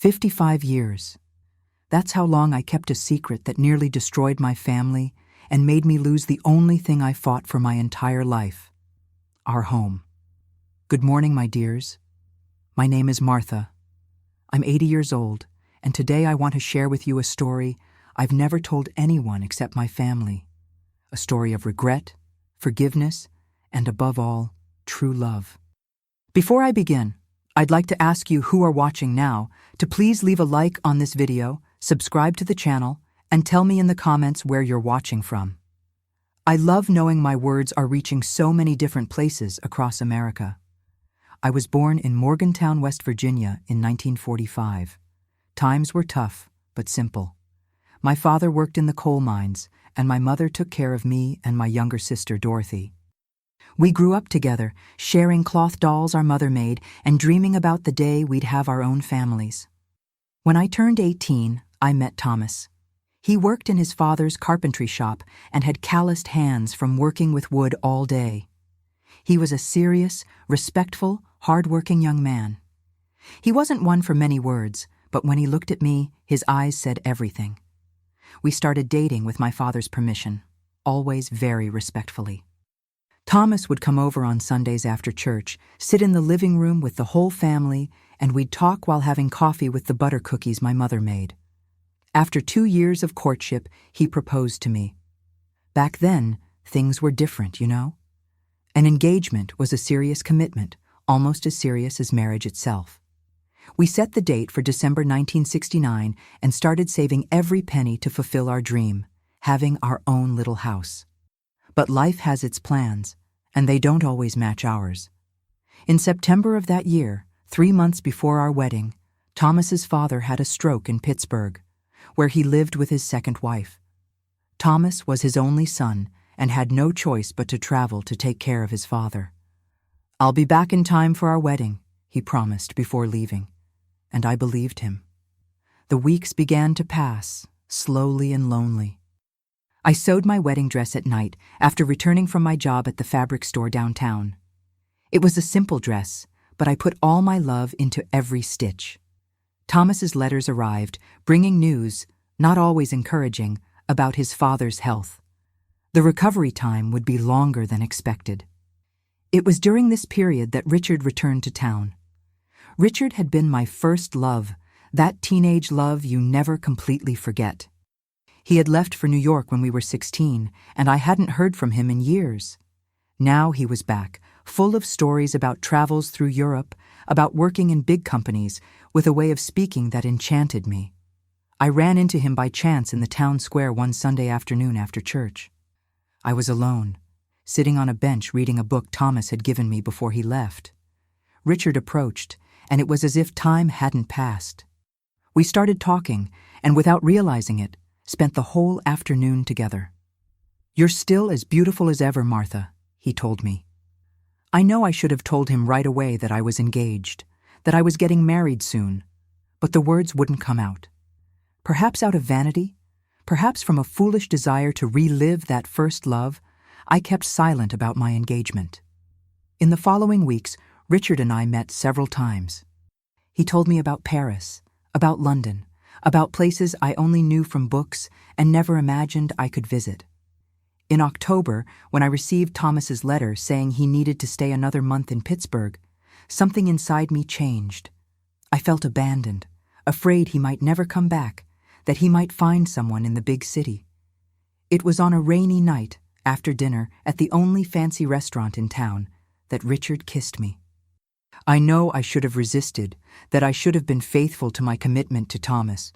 55 years. That's how long I kept a secret that nearly destroyed my family and made me lose the only thing I fought for my entire life: our home. Good morning, my dears. My name is Martha. I'm 80 years old, and today I want to share with you a story I've never told anyone except my family. A story of regret, forgiveness, and above all, true love. Before I begin, I'd like to ask you who are watching now to please leave a like on this video, subscribe to the channel, and tell me in the comments where you're watching from. I love knowing my words are reaching so many different places across America. I was born in Morgantown, West Virginia in 1945. Times were tough, but simple. My father worked in the coal mines, and my mother took care of me and my younger sister, Dorothy. We grew up together, sharing cloth dolls our mother made and dreaming about the day we'd have our own families. When I turned 18, I met Thomas. He worked in his father's carpentry shop and had calloused hands from working with wood all day. He was a serious, respectful, hard-working young man. He wasn't one for many words, but when he looked at me, his eyes said everything. We started dating with my father's permission, always very respectfully. Thomas would come over on Sundays after church, sit in the living room with the whole family, and we'd talk while having coffee with the butter cookies my mother made. After 2 years of courtship, he proposed to me. Back then, things were different, you know? An engagement was a serious commitment, almost as serious as marriage itself. We set the date for December 1969 and started saving every penny to fulfill our dream, having our own little house. But life has its plans, and they don't always match ours. In September of that year, 3 months before our wedding, Thomas's father had a stroke in Pittsburgh, where he lived with his second wife. Thomas was his only son and had no choice but to travel to take care of his father. "I'll be back in time for our wedding," he promised before leaving, and I believed him. The weeks began to pass, slowly and lonely. I sewed my wedding dress at night after returning from my job at the fabric store downtown. It was a simple dress, but I put all my love into every stitch. Thomas's letters arrived, bringing news, not always encouraging, about his father's health. The recovery time would be longer than expected. It was during this period that Richard returned to town. Richard had been my first love, that teenage love you never completely forget. He had left for New York when we were 16, and I hadn't heard from him in years. Now he was back, full of stories about travels through Europe, about working in big companies, with a way of speaking that enchanted me. I ran into him by chance in the town square one Sunday afternoon after church. I was alone, sitting on a bench reading a book Thomas had given me before he left. Richard approached, and it was as if time hadn't passed. We started talking, and without realizing it, spent the whole afternoon together. "You're still as beautiful as ever, Martha," he told me. I know I should have told him right away that I was engaged, that I was getting married soon, but the words wouldn't come out. Perhaps out of vanity, perhaps from a foolish desire to relive that first love, I kept silent about my engagement. In the following weeks, Richard and I met several times. He told me about Paris, about London, about places I only knew from books and never imagined I could visit. In October, when I received Thomas's letter saying he needed to stay another month in Pittsburgh, something inside me changed. I felt abandoned, afraid he might never come back, that he might find someone in the big city. It was on a rainy night, after dinner, at the only fancy restaurant in town, that Richard kissed me. I know I should have resisted, that I should have been faithful to my commitment to Thomas,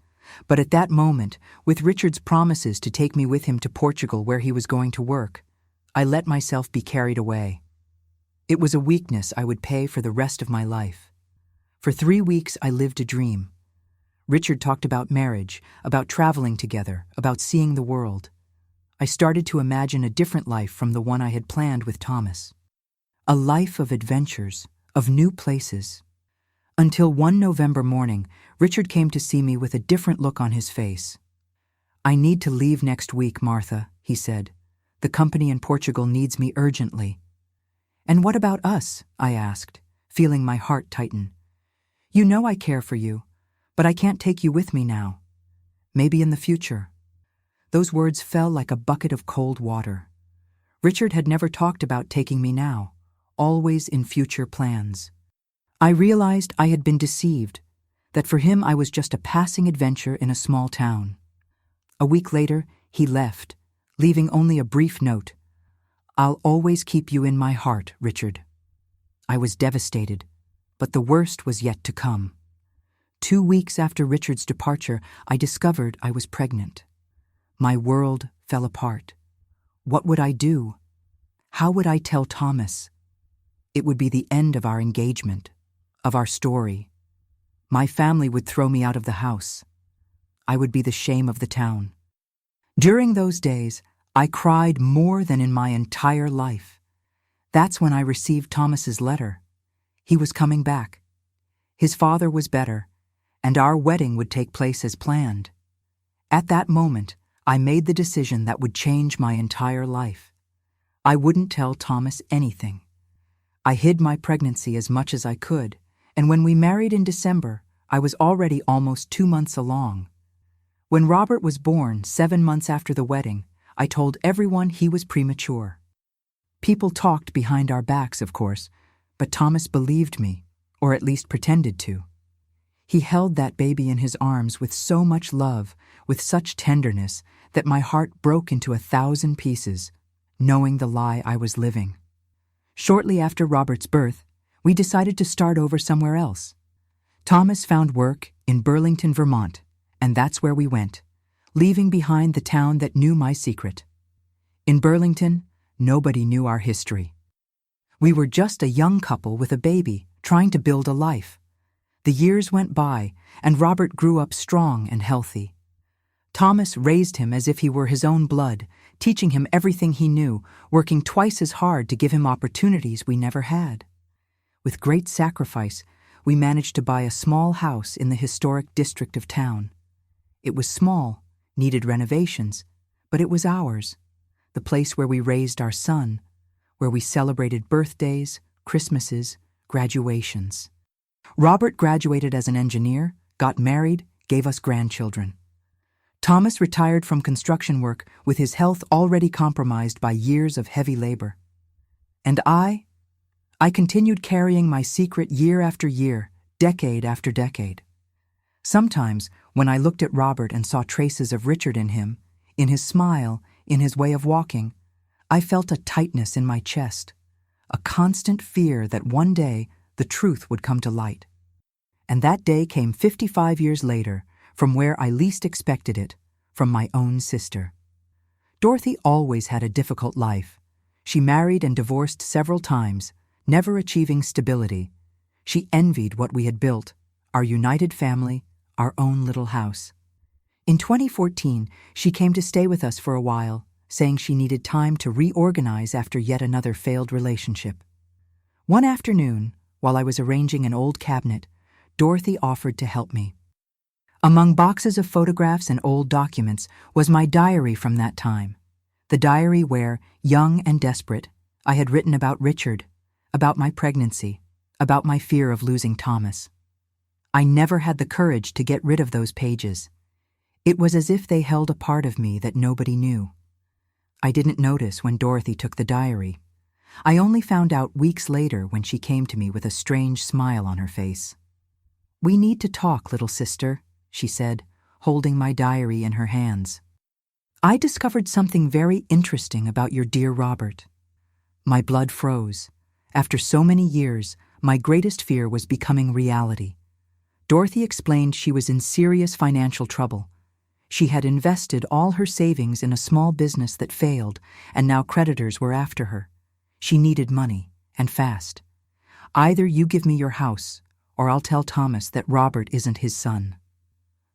but at that moment, with Richard's promises to take me with him to Portugal where he was going to work, I let myself be carried away. It was a weakness I would pay for the rest of my life. For 3 weeks I lived a dream. Richard talked about marriage, about traveling together, about seeing the world. I started to imagine a different life from the one I had planned with Thomas. A life of adventures, of new places. Until one November morning, Richard came to see me with a different look on his face. "I need to leave next week, Martha," he said. "The company in Portugal needs me urgently." "And what about us?" I asked, feeling my heart tighten. "You know I care for you, But I can't take you with me now. Maybe in the future. Those words fell like a bucket of cold water. Richard had never talked about taking me now, always in future plans. I realized I had been deceived, that for him I was just a passing adventure in a small town. A week later, he left, leaving only a brief note. "I'll always keep you in my heart, Richard." I was devastated, but the worst was yet to come. 2 weeks after Richard's departure, I discovered I was pregnant. My world fell apart. What would I do? How would I tell Thomas? It would be the end of our engagement, of our story. My family would throw me out of the house. I would be the shame of the town. During those days, I cried more than in my entire life. That's when I received Thomas's letter. He was coming back. His father was better, and our wedding would take place as planned. At that moment, I made the decision that would change my entire life. I wouldn't tell Thomas anything. I hid my pregnancy as much as I could, and when we married in December, I was already almost 2 months along. When Robert was born 7 months after the wedding, I told everyone he was premature. People talked behind our backs, of course, but Thomas believed me, or at least pretended to. He held that baby in his arms with so much love, with such tenderness, that my heart broke into 1,000 pieces, knowing the lie I was living. Shortly after Robert's birth, we decided to start over somewhere else. Thomas found work in Burlington, Vermont, and that's where we went, leaving behind the town that knew my secret. In Burlington, nobody knew our history. We were just a young couple with a baby, trying to build a life. The years went by, and Robert grew up strong and healthy. Thomas raised him as if he were his own blood, teaching him everything he knew, working twice as hard to give him opportunities we never had. With great sacrifice, we managed to buy a small house in the historic district of town. It was small, needed renovations, but it was ours, the place where we raised our son, where we celebrated birthdays, Christmases, graduations. Robert graduated as an engineer, got married, gave us grandchildren. Thomas retired from construction work with his health already compromised by years of heavy labor. And I continued carrying my secret year after year, decade after decade. Sometimes, when I looked at Robert and saw traces of Richard in him, in his smile, in his way of walking, I felt a tightness in my chest, a constant fear that one day the truth would come to light. And that day came 55 years later, from where I least expected it, from my own sister. Dorothy always had a difficult life. She married and divorced several times, never achieving stability. She envied what we had built, our united family, our own little house. In 2014, she came to stay with us for a while, saying she needed time to reorganize after yet another failed relationship. One afternoon, while I was arranging an old cabinet, Dorothy offered to help me. Among boxes of photographs and old documents was my diary from that time, the diary where, young and desperate, I had written about Richard, about my pregnancy, about my fear of losing Thomas. I never had the courage to get rid of those pages. It was as if they held a part of me that nobody knew. I didn't notice when Dorothy took the diary. I only found out weeks later when she came to me with a strange smile on her face. "We need to talk, little sister," she said, holding my diary in her hands. "I discovered something very interesting about your dear Robert." My blood froze. After so many years, my greatest fear was becoming reality. Dorothy explained she was in serious financial trouble. She had invested all her savings in a small business that failed, and now creditors were after her. She needed money, and fast. "Either you give me your house, or I'll tell Thomas that Robert isn't his son."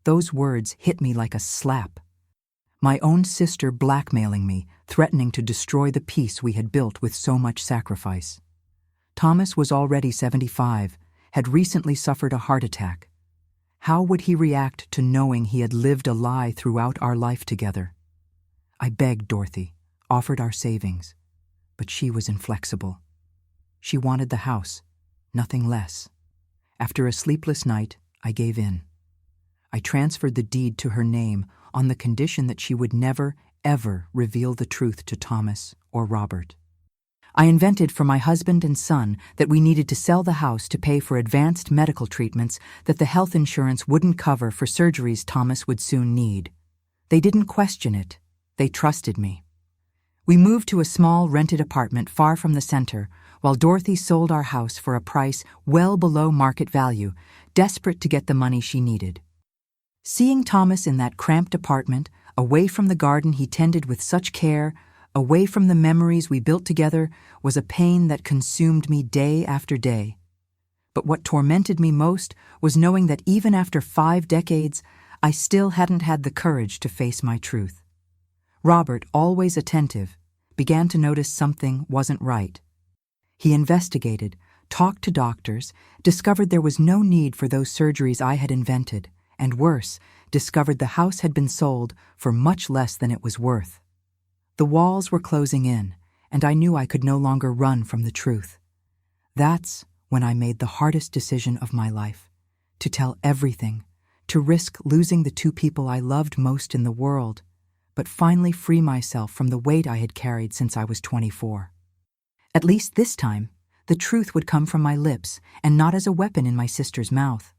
Those words hit me like a slap. My own sister blackmailing me, threatening to destroy the peace we had built with so much sacrifice. Thomas was already 75, had recently suffered a heart attack. How would he react to knowing he had lived a lie throughout our life together? I begged Dorothy, offered our savings, but she was inflexible. She wanted the house, nothing less. After a sleepless night, I gave in. I transferred the deed to her name on the condition that she would never, ever reveal the truth to Thomas or Robert. I invented for my husband and son that we needed to sell the house to pay for advanced medical treatments that the health insurance wouldn't cover for surgeries Thomas would soon need. They didn't question it. They trusted me. We moved to a small rented apartment far from the center, while Dorothy sold our house for a price well below market value, desperate to get the money she needed. Seeing Thomas in that cramped apartment, away from the garden he tended with such care, away from the memories we built together, was a pain that consumed me day after day. But what tormented me most was knowing that even after 5 decades, I still hadn't had the courage to face my truth. Robert, always attentive, began to notice something wasn't right. He investigated, talked to doctors, discovered there was no need for those surgeries I had invented, and worse, discovered the house had been sold for much less than it was worth. The walls were closing in, and I knew I could no longer run from the truth. That's when I made the hardest decision of my life, to tell everything, to risk losing the 2 people I loved most in the world, but finally free myself from the weight I had carried since I was 24. At least this time, the truth would come from my lips and not as a weapon in my sister's mouth.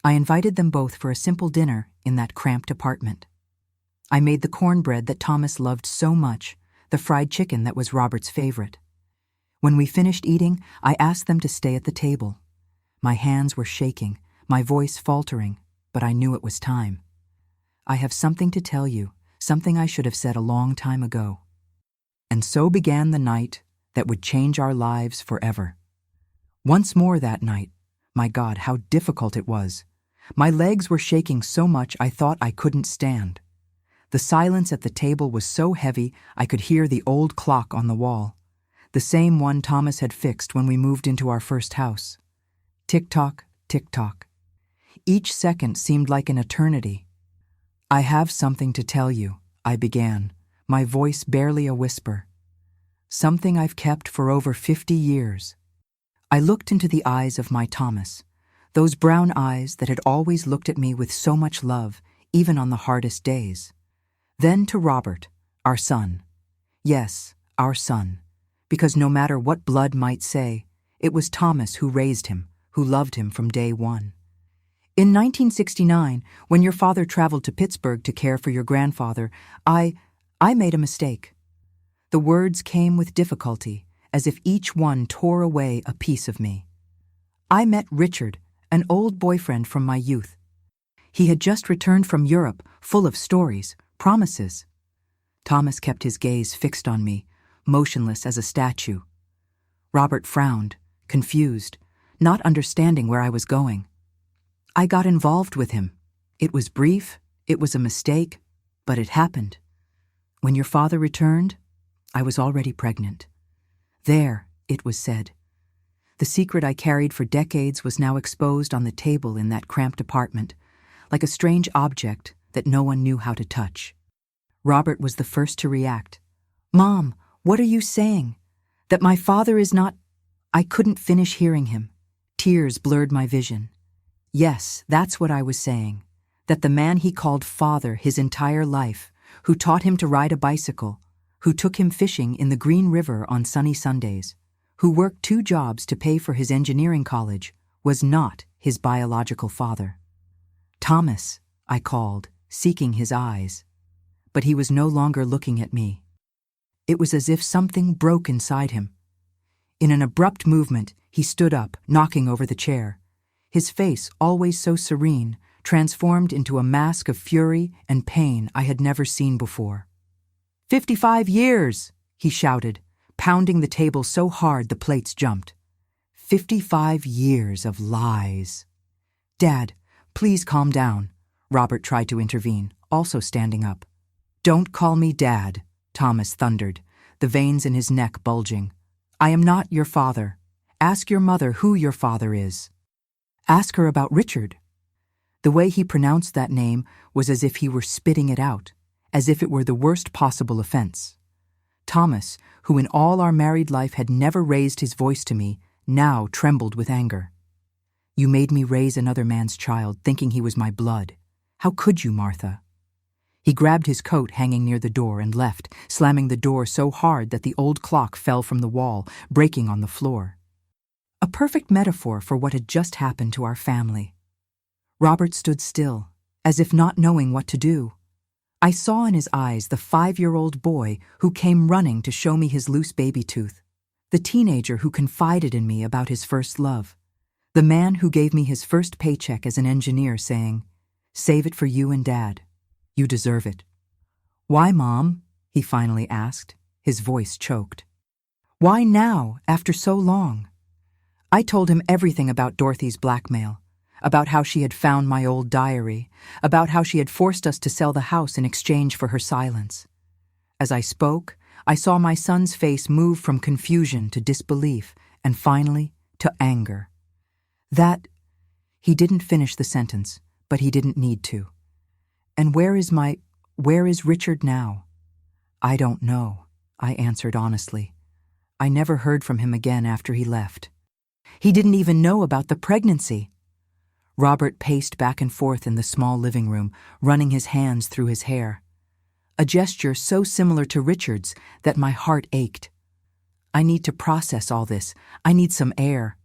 I invited them both for a simple dinner in that cramped apartment. I made the cornbread that Thomas loved so much, the fried chicken that was Robert's favorite. When we finished eating, I asked them to stay at the table. My hands were shaking, my voice faltering, but I knew it was time. I have something to tell you, something I should have said a long time ago. And so began the night that would change our lives forever. Once more that night, my God, how difficult it was. My legs were shaking so much I thought I couldn't stand. The silence at the table was so heavy I could hear the old clock on the wall, the same one Thomas had fixed when we moved into our first house. Tick-tock, tick-tock. Each second seemed like an eternity. I have something to tell you, I began, my voice barely a whisper. Something I've kept for over 50 years. I looked into the eyes of my Thomas, those brown eyes that had always looked at me with so much love, even on the hardest days. Then to Robert, our son. Yes, our son, because no matter what blood might say, it was Thomas who raised him, who loved him from day one. In 1969, when your father traveled to Pittsburgh to care for your grandfather, I made a mistake. The words came with difficulty, as if each one tore away a piece of me. I met Richard, an old boyfriend from my youth. He had just returned from Europe, full of stories, promises. Thomas kept his gaze fixed on me, motionless as a statue. Robert frowned, confused, not understanding where I was going. I got involved with him. It was brief, it was a mistake, but it happened. When your father returned, I was already pregnant. There, it was said. The secret I carried for decades was now exposed on the table in that cramped apartment, like a strange object that no one knew how to touch. Robert was the first to react. "Mom, what are you saying? That my father is not—" I couldn't finish hearing him. Tears blurred my vision. Yes, that's what I was saying. That the man he called father his entire life, who taught him to ride a bicycle, who took him fishing in the Green River on sunny Sundays, who worked 2 jobs to pay for his engineering college, was not his biological father. "Thomas," I called, seeking his eyes. But he was no longer looking at me. It was as if something broke inside him. In an abrupt movement, he stood up, knocking over the chair. His face, always so serene, transformed into a mask of fury and pain I had never seen before. 55 years, he shouted, pounding the table so hard the plates jumped. 55 years of lies. Dad, please calm down, Robert tried to intervene, also standing up. Don't call me Dad, Thomas thundered, the veins in his neck bulging. I am not your father. Ask your mother who your father is. Ask her about Richard. The way he pronounced that name was as if he were spitting it out, as if it were the worst possible offense. Thomas, who in all our married life had never raised his voice to me, now trembled with anger. You made me raise another man's child, thinking he was my blood. How could you, Martha? He grabbed his coat hanging near the door and left, slamming the door so hard that the old clock fell from the wall, breaking on the floor. A perfect metaphor for what had just happened to our family. Robert stood still, as if not knowing what to do. I saw in his eyes the 5-year-old boy who came running to show me his loose baby tooth, the teenager who confided in me about his first love, the man who gave me his first paycheck as an engineer saying, "Save it for you and Dad. You deserve it." "Why, Mom?" he finally asked, his voice choked. "Why now, after so long?" I told him everything about Dorothy's blackmail, about how she had found my old diary, about how she had forced us to sell the house in exchange for her silence. As I spoke, I saw my son's face move from confusion to disbelief, and finally, to anger. He didn't finish the sentence, but he didn't need to. "And where is Richard now?" "I don't know," I answered honestly. I never heard from him again after he left. He didn't even know about the pregnancy. Robert paced back and forth in the small living room, running his hands through his hair. A gesture so similar to Richard's that my heart ached. "I need to process all this. I need some air."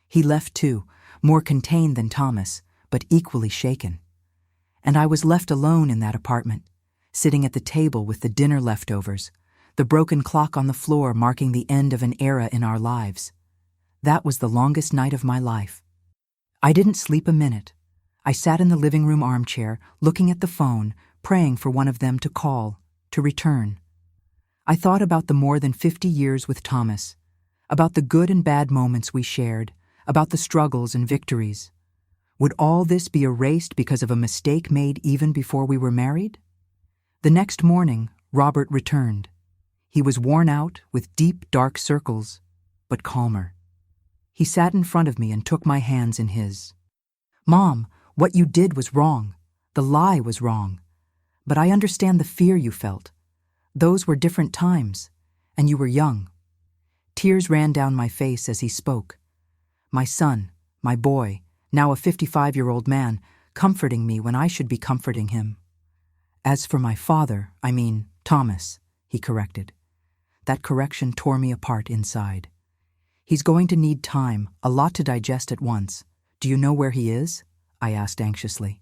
He left too, more contained than Thomas, but equally shaken. And I was left alone in that apartment, sitting at the table with the dinner leftovers, the broken clock on the floor marking the end of an era in our lives. That was the longest night of my life. I didn't sleep a minute. I sat in the living room armchair, looking at the phone, praying for one of them to call, to return. I thought about the more than 50 years with Thomas, about the good and bad moments we shared, about the struggles and victories. Would all this be erased because of a mistake made even before we were married? The next morning, Robert returned. He was worn out, with deep, dark circles, but calmer. He sat in front of me and took my hands in his. "Mom, what you did was wrong. The lie was wrong. But I understand the fear you felt. Those were different times, and you were young." Tears ran down my face as he spoke. My son, my boy, now a 55-year-old man, comforting me when I should be comforting him. "As for my father, Thomas," he corrected. That correction tore me apart inside. "He's going to need time, a lot to digest at once. Do you know where he is?" I asked anxiously.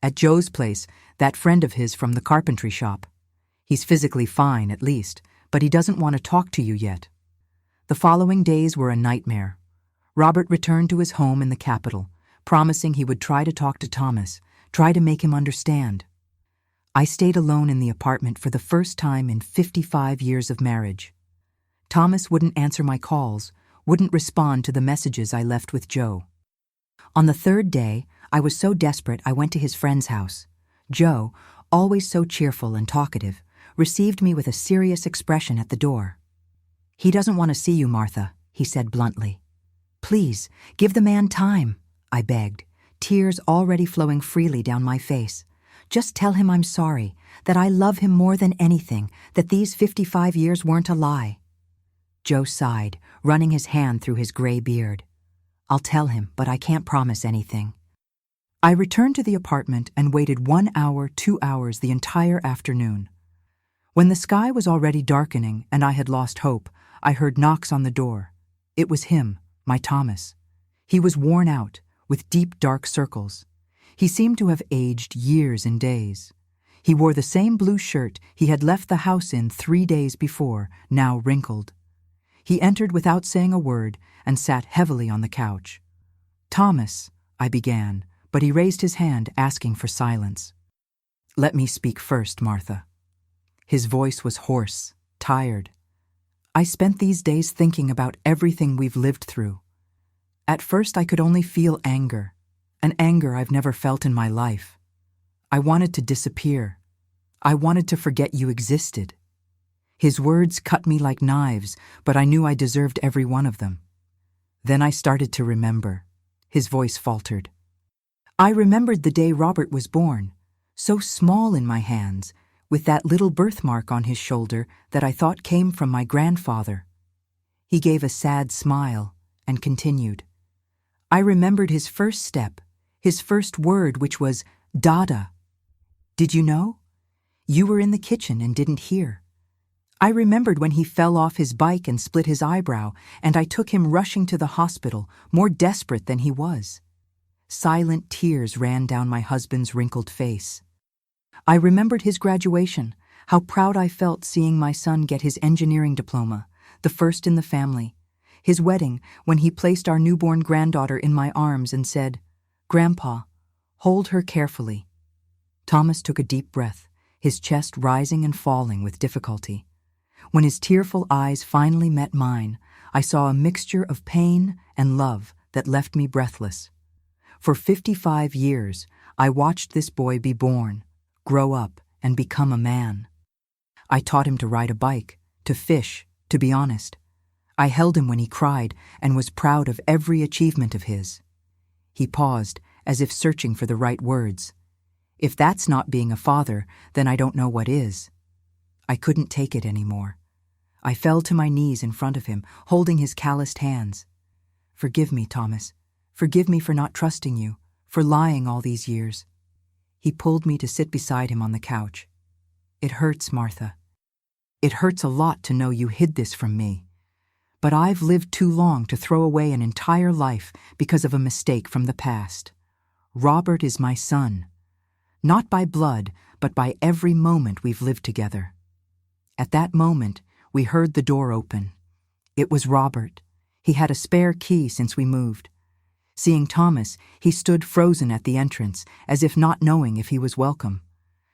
"At Joe's place, that friend of his from the carpentry shop. He's physically fine, at least, but he doesn't want to talk to you yet." The following days were a nightmare. Robert returned to his home in the capital, promising he would try to talk to Thomas, try to make him understand. I stayed alone in the apartment for the first time in 55 years of marriage. Thomas wouldn't answer my calls, wouldn't respond to the messages I left with Joe. On the third day, I was so desperate I went to his friend's house. Joe, always so cheerful and talkative, received me with a serious expression at the door. "He doesn't want to see you, Martha," he said bluntly. "Please, give the man time," I begged, tears already flowing freely down my face. "Just tell him I'm sorry, that I love him more than anything, that these 55 years weren't a lie." Joe sighed, running his hand through his gray beard. "I'll tell him, but I can't promise anything." I returned to the apartment and waited 1 hour, 2 hours, the entire afternoon. When the sky was already darkening and I had lost hope, I heard knocks on the door. It was him, my Thomas. He was worn out, with deep, dark circles. He seemed to have aged years and days. He wore the same blue shirt he had left the house in 3 days before, now wrinkled. He entered without saying a word and sat heavily on the couch. "Thomas," I began, but he raised his hand, asking for silence. "Let me speak first, Martha." His voice was hoarse, tired. "I spent these days thinking about everything we've lived through. At first I could only feel anger, an anger I've never felt in my life. I wanted to disappear. I wanted to forget you existed." His words cut me like knives, but I knew I deserved every one of them. Then I started to remember. His voice faltered. I remembered the day Robert was born, so small in my hands, with that little birthmark on his shoulder that I thought came from my grandfather. He gave a sad smile and continued. "I remembered his first step, his first word, which was Dada, did you know? You were in the kitchen and didn't hear. I remembered when he fell off his bike and split his eyebrow, and I took him rushing to the hospital, more desperate than he was. Silent tears ran down my husband's wrinkled face. I remembered his graduation, how proud I felt seeing my son get his engineering diploma, the first in the family. His wedding, when he placed our newborn granddaughter in my arms and said, "Grandpa, hold her carefully." Thomas took a deep breath, his chest rising and falling with difficulty. When his tearful eyes finally met mine, I saw a mixture of pain and love that left me breathless. For 55 years, I watched this boy be born, grow up, and become a man. I taught him to ride a bike, to fish, to be honest. I held him when he cried and was proud of every achievement of his. He paused, as if searching for the right words. If that's not being a father, then I don't know what is. I couldn't take it anymore. I fell to my knees in front of him, holding his calloused hands. "Forgive me, Thomas. Forgive me for not trusting you, for lying all these years." He pulled me to sit beside him on the couch. "It hurts, Martha. It hurts a lot to know you hid this from me. But I've lived too long to throw away an entire life because of a mistake from the past. Robert is my son. Not by blood, but by every moment we've lived together." At that moment, we heard the door open. It was Robert. He had a spare key since we moved. Seeing Thomas, he stood frozen at the entrance, as if not knowing if he was welcome.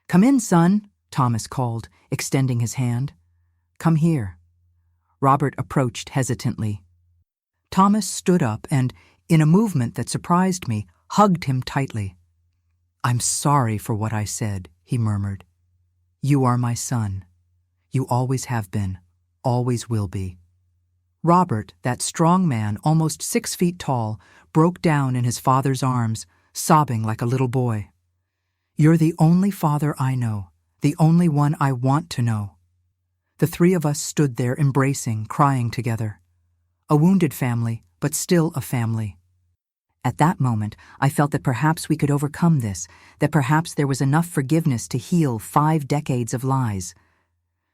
"Come in, son," Thomas called, extending his hand. "Come here." Robert approached hesitantly. Thomas stood up and, in a movement that surprised me, hugged him tightly. "I'm sorry for what I said," he murmured. "You are my son. You always have been, always will be." Robert, that strong man, almost 6 feet tall, broke down in his father's arms, sobbing like a little boy. "You're the only father I know, the only one I want to know." The three of us stood there embracing, crying together. A wounded family, but still a family. At that moment, I felt that perhaps we could overcome this, that perhaps there was enough forgiveness to heal 5 decades of lies.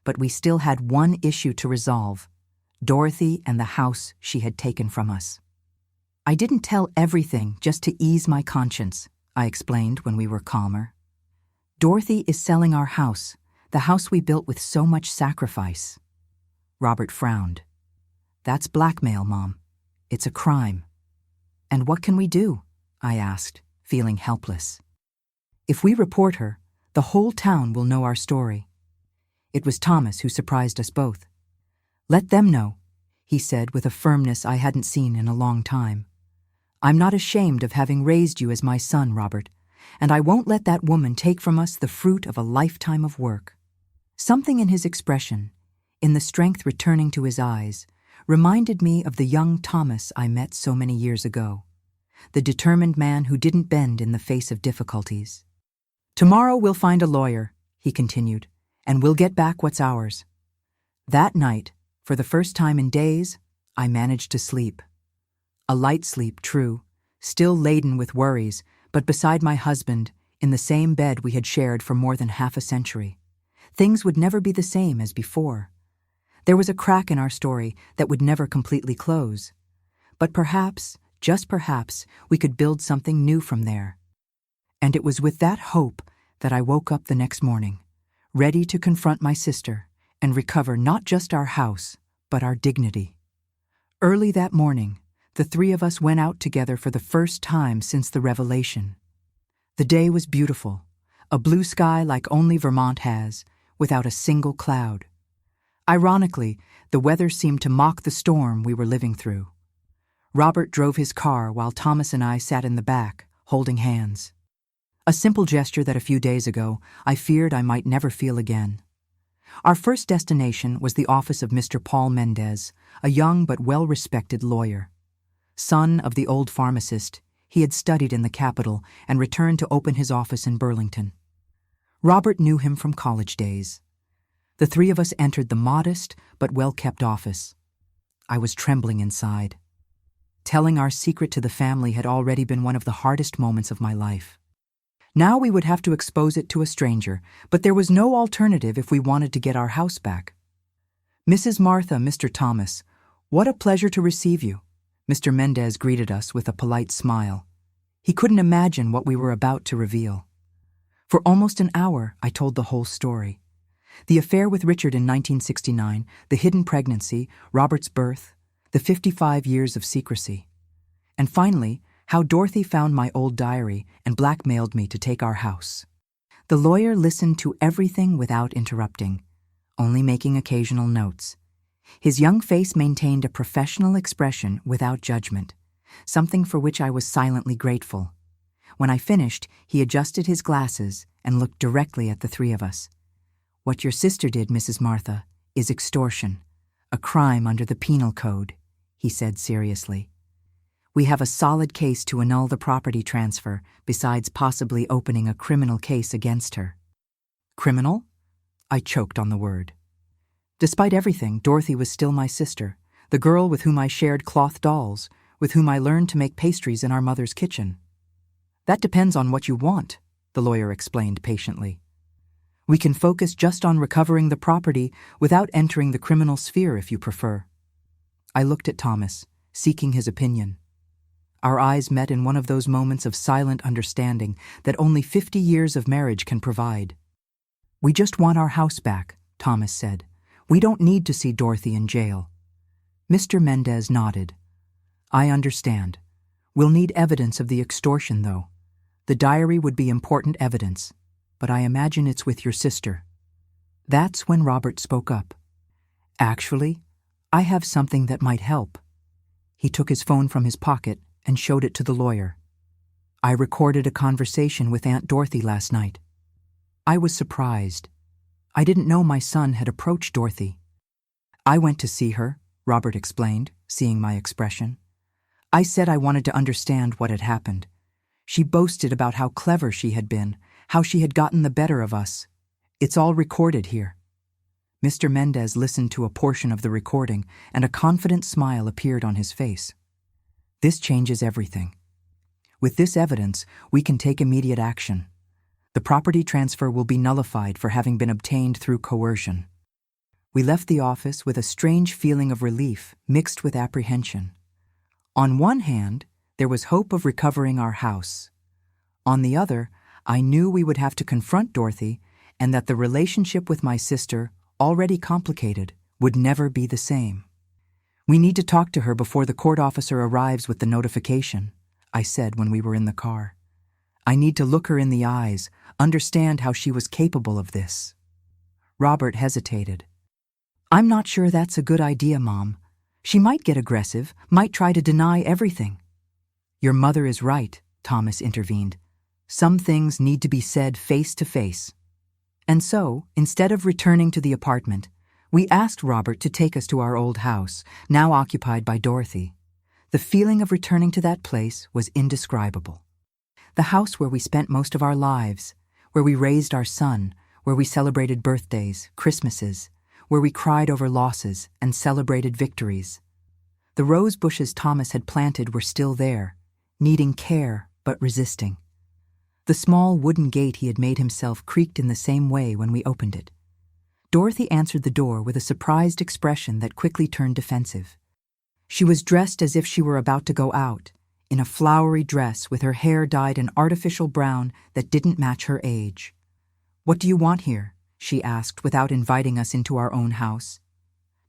But we still had one issue to resolve: Dorothy and the house she had taken from us. "I didn't tell everything just to ease my conscience," I explained when we were calmer. "Dorothy is selling our house, the house we built with so much sacrifice." Robert frowned. "That's blackmail, Mom. It's a crime." "And what can we do?" I asked, feeling helpless. "If we report her, the whole town will know our story." It was Thomas who surprised us both. "Let them know," he said with a firmness I hadn't seen in a long time. "I'm not ashamed of having raised you as my son, Robert, and I won't let that woman take from us the fruit of a lifetime of work." Something in his expression, in the strength returning to his eyes, reminded me of the young Thomas I met so many years ago, the determined man who didn't bend in the face of difficulties. "Tomorrow we'll find a lawyer," he continued, "and we'll get back what's ours." That night, for the first time in days, I managed to sleep. A light sleep, true, still laden with worries, but beside my husband, in the same bed we had shared for more than half a century. Things would never be the same as before. There was a crack in our story that would never completely close. But perhaps, just perhaps, we could build something new from there. And it was with that hope that I woke up the next morning, ready to confront my sister and recover not just our house, but our dignity. Early that morning, the three of us went out together for the first time since the revelation. The day was beautiful, a blue sky like only Vermont has, without a single cloud. Ironically, the weather seemed to mock the storm we were living through. Robert drove his car while Thomas and I sat in the back, holding hands. A simple gesture that a few days ago I feared I might never feel again. Our first destination was the office of Mr. Paul Mendez, a young but well-respected lawyer. Son of the old pharmacist, he had studied in the capital and returned to open his office in Burlington. Robert knew him from college days. The three of us entered the modest but well-kept office. I was trembling inside. Telling our secret to the family had already been one of the hardest moments of my life. Now we would have to expose it to a stranger, but there was no alternative if we wanted to get our house back. Mrs. Martha, Mr. Thomas, what a pleasure to receive you. Mr. Mendez greeted us with a polite smile. He couldn't imagine what we were about to reveal. For almost an hour, I told the whole story. The affair with Richard in 1969, the hidden pregnancy, Robert's birth, the 55 years of secrecy. And finally, how Dorothy found my old diary and blackmailed me to take our house. The lawyer listened to everything without interrupting, only making occasional notes. His young face maintained a professional expression without judgment, something for which I was silently grateful. When I finished, he adjusted his glasses and looked directly at the three of us. What your sister did, Mrs. Martha, is extortion, a crime under the penal code, he said seriously. We have a solid case to annul the property transfer, besides possibly opening a criminal case against her. Criminal? I choked on the word. Despite everything, Dorothy was still my sister, the girl with whom I shared cloth dolls, with whom I learned to make pastries in our mother's kitchen. That depends on what you want, the lawyer explained patiently. We can focus just on recovering the property without entering the criminal sphere if you prefer. I looked at Thomas, seeking his opinion. Our eyes met in one of those moments of silent understanding that only 50 years of marriage can provide. We just want our house back, Thomas said. We don't need to see Dorothy in jail. Mr. Mendez nodded. I understand. We'll need evidence of the extortion, though. The diary would be important evidence, but I imagine it's with your sister. That's when Robert spoke up. Actually, I have something that might help. He took his phone from his pocket and showed it to the lawyer. I recorded a conversation with Aunt Dorothy last night. I was surprised. I didn't know my son had approached Dorothy. I went to see her, Robert explained, seeing my expression. I said I wanted to understand what had happened. She boasted about how clever she had been, how she had gotten the better of us. It's all recorded here. Mr. Mendez listened to a portion of the recording, and a confident smile appeared on his face. This changes everything. With this evidence, we can take immediate action. The property transfer will be nullified for having been obtained through coercion. We left the office with a strange feeling of relief mixed with apprehension. On one hand, there was hope of recovering our house. On the other, I knew we would have to confront Dorothy and that the relationship with my sister, already complicated, would never be the same. We need to talk to her before the court officer arrives with the notification, I said when we were in the car. I need to look her in the eyes, understand how she was capable of this. Robert hesitated. I'm not sure that's a good idea, Mom. She might get aggressive, might try to deny everything. Your mother is right, Thomas intervened. Some things need to be said face to face. And so, instead of returning to the apartment, we asked Robert to take us to our old house, now occupied by Dorothy. The feeling of returning to that place was indescribable. The house where we spent most of our lives, where we raised our son, where we celebrated birthdays, Christmases, where we cried over losses and celebrated victories. The rose bushes Thomas had planted were still there, needing care but resisting. The small wooden gate he had made himself creaked in the same way when we opened it. Dorothy answered the door with a surprised expression that quickly turned defensive. She was dressed as if she were about to go out, in a flowery dress with her hair dyed an artificial brown that didn't match her age. "What do you want here?" she asked without inviting us into our own house.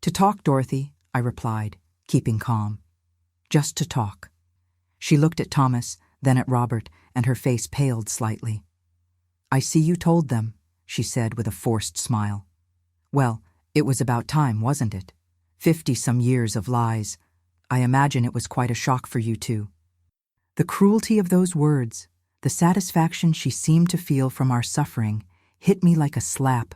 "To talk, Dorothy," I replied, keeping calm. "Just to talk." She looked at Thomas, then at Robert, and her face paled slightly. "I see you told them," she said with a forced smile. "Well, it was about time, wasn't it? 50-some years of lies. I imagine it was quite a shock for you too." The cruelty of those words, the satisfaction she seemed to feel from our suffering, hit me like a slap.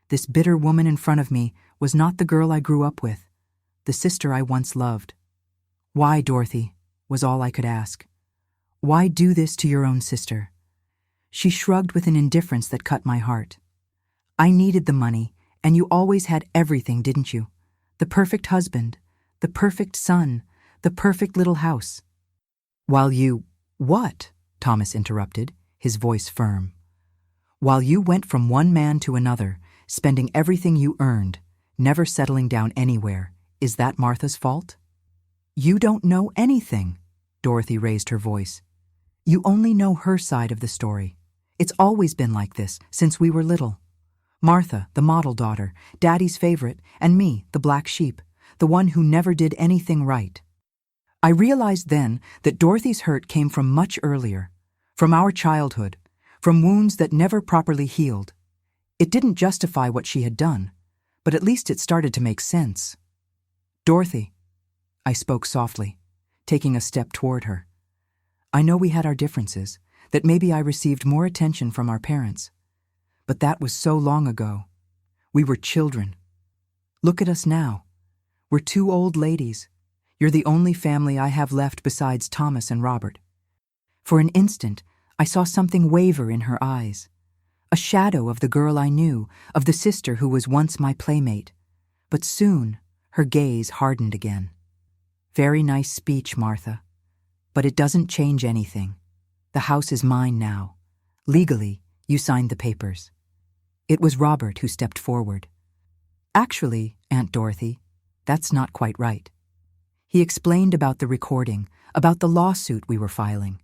This bitter woman in front of me was not the girl I grew up with, the sister I once loved. "Why, Dorothy?" was all I could ask. "Why do this to your own sister?" She shrugged with an indifference that cut my heart. "I needed the money, and you always had everything, didn't you? The perfect husband, the perfect son, the perfect little house." "While you—" "What?" Thomas interrupted, his voice firm. "While you went from one man to another, spending everything you earned, never settling down anywhere, is that Martha's fault?" "You don't know anything," Dorothy raised her voice. "You only know her side of the story. It's always been like this, since we were little. Martha, the model daughter, Daddy's favorite, and me, the black sheep, the one who never did anything right." I realized then that Dorothy's hurt came from much earlier, from our childhood, from wounds that never properly healed. It didn't justify what she had done, but at least it started to make sense. "Dorothy," I spoke softly, taking a step toward her. "I know we had our differences, that maybe I received more attention from our parents. But that was so long ago. We were children. Look at us now. We're two old ladies. You're the only family I have left besides Thomas and Robert." For an instant, I saw something waver in her eyes. A shadow of the girl I knew, of the sister who was once my playmate. But soon, her gaze hardened again. "Very nice speech, Martha. But it doesn't change anything. The house is mine now. Legally, you signed the papers." It was Robert who stepped forward. "Actually, Aunt Dorothy, that's not quite right." He explained about the recording, about the lawsuit we were filing.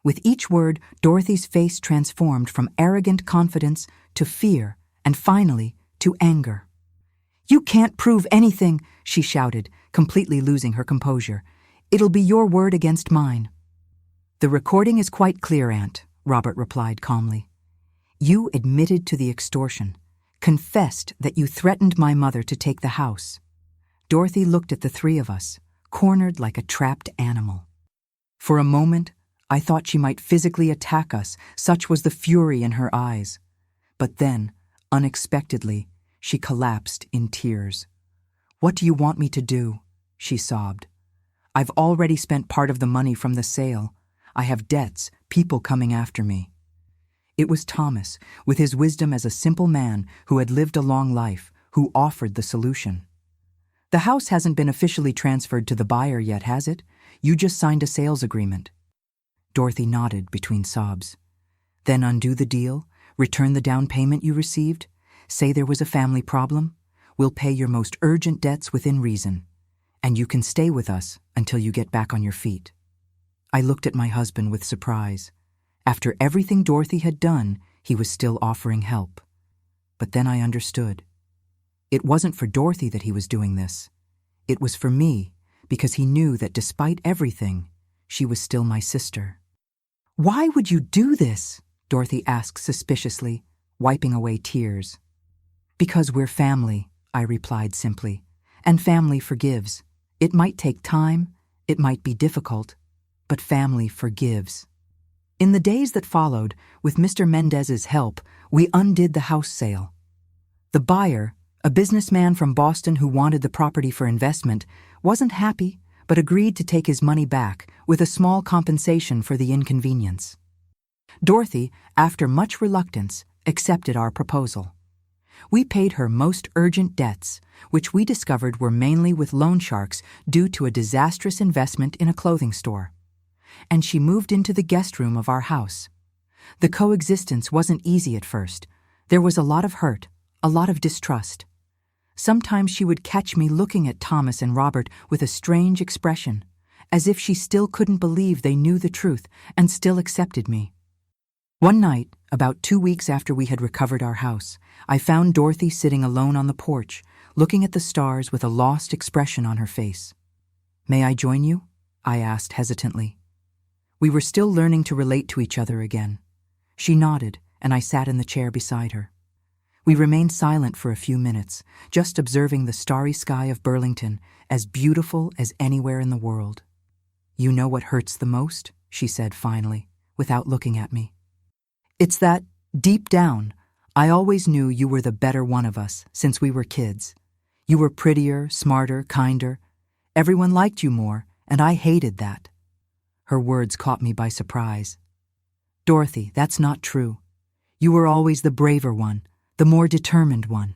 With each word, Dorothy's face transformed from arrogant confidence to fear, and finally, to anger. "You can't prove anything," she shouted, completely losing her composure. "It'll be your word against mine." "The recording is quite clear, Aunt," Robert replied calmly. "You admitted to the extortion, confessed that you threatened my mother to take the house." Dorothy looked at the three of us, cornered like a trapped animal. For a moment, I thought she might physically attack us, such was the fury in her eyes. But then, unexpectedly, she collapsed in tears. "What do you want me to do?" she sobbed. "I've already spent part of the money from the sale. I have debts, people coming after me." It was Thomas, with his wisdom as a simple man who had lived a long life, who offered the solution. "The house hasn't been officially transferred to the buyer yet, has it? You just signed a sales agreement." Dorothy nodded between sobs. "Then undo the deal, return the down payment you received, say there was a family problem, we'll pay your most urgent debts within reason, and you can stay with us until you get back on your feet." I looked at my husband with surprise. After everything Dorothy had done, he was still offering help. But then I understood. It wasn't for Dorothy that he was doing this. It was for me, because he knew that despite everything, she was still my sister. "Why would you do this?" Dorothy asked suspiciously, wiping away tears. "Because we're family," I replied simply, "and family forgives. It might take time, it might be difficult, but family forgives." In the days that followed, with Mr. Mendez's help, we undid the house sale. The buyer, a businessman from Boston who wanted the property for investment, wasn't happy, but agreed to take his money back with a small compensation for the inconvenience. Dorothy, after much reluctance, accepted our proposal. We paid her most urgent debts, which we discovered were mainly with loan sharks due to a disastrous investment in a clothing store. And she moved into the guest room of our house. The coexistence wasn't easy at first. There was a lot of hurt, a lot of distrust. Sometimes she would catch me looking at Thomas and Robert with a strange expression, as if she still couldn't believe they knew the truth and still accepted me. One night, about 2 weeks after we had recovered our house, I found Dorothy sitting alone on the porch, looking at the stars with a lost expression on her face. "May I join you?" I asked hesitantly. We were still learning to relate to each other again. She nodded, and I sat in the chair beside her. We remained silent for a few minutes, just observing the starry sky of Burlington, as beautiful as anywhere in the world. "You know what hurts the most?" she said finally, without looking at me. "It's that, deep down, I always knew you were the better one of us since we were kids. You were prettier, smarter, kinder. Everyone liked you more, and I hated that." Her words caught me by surprise. "Dorothy, that's not true. You were always the braver one, the more determined one.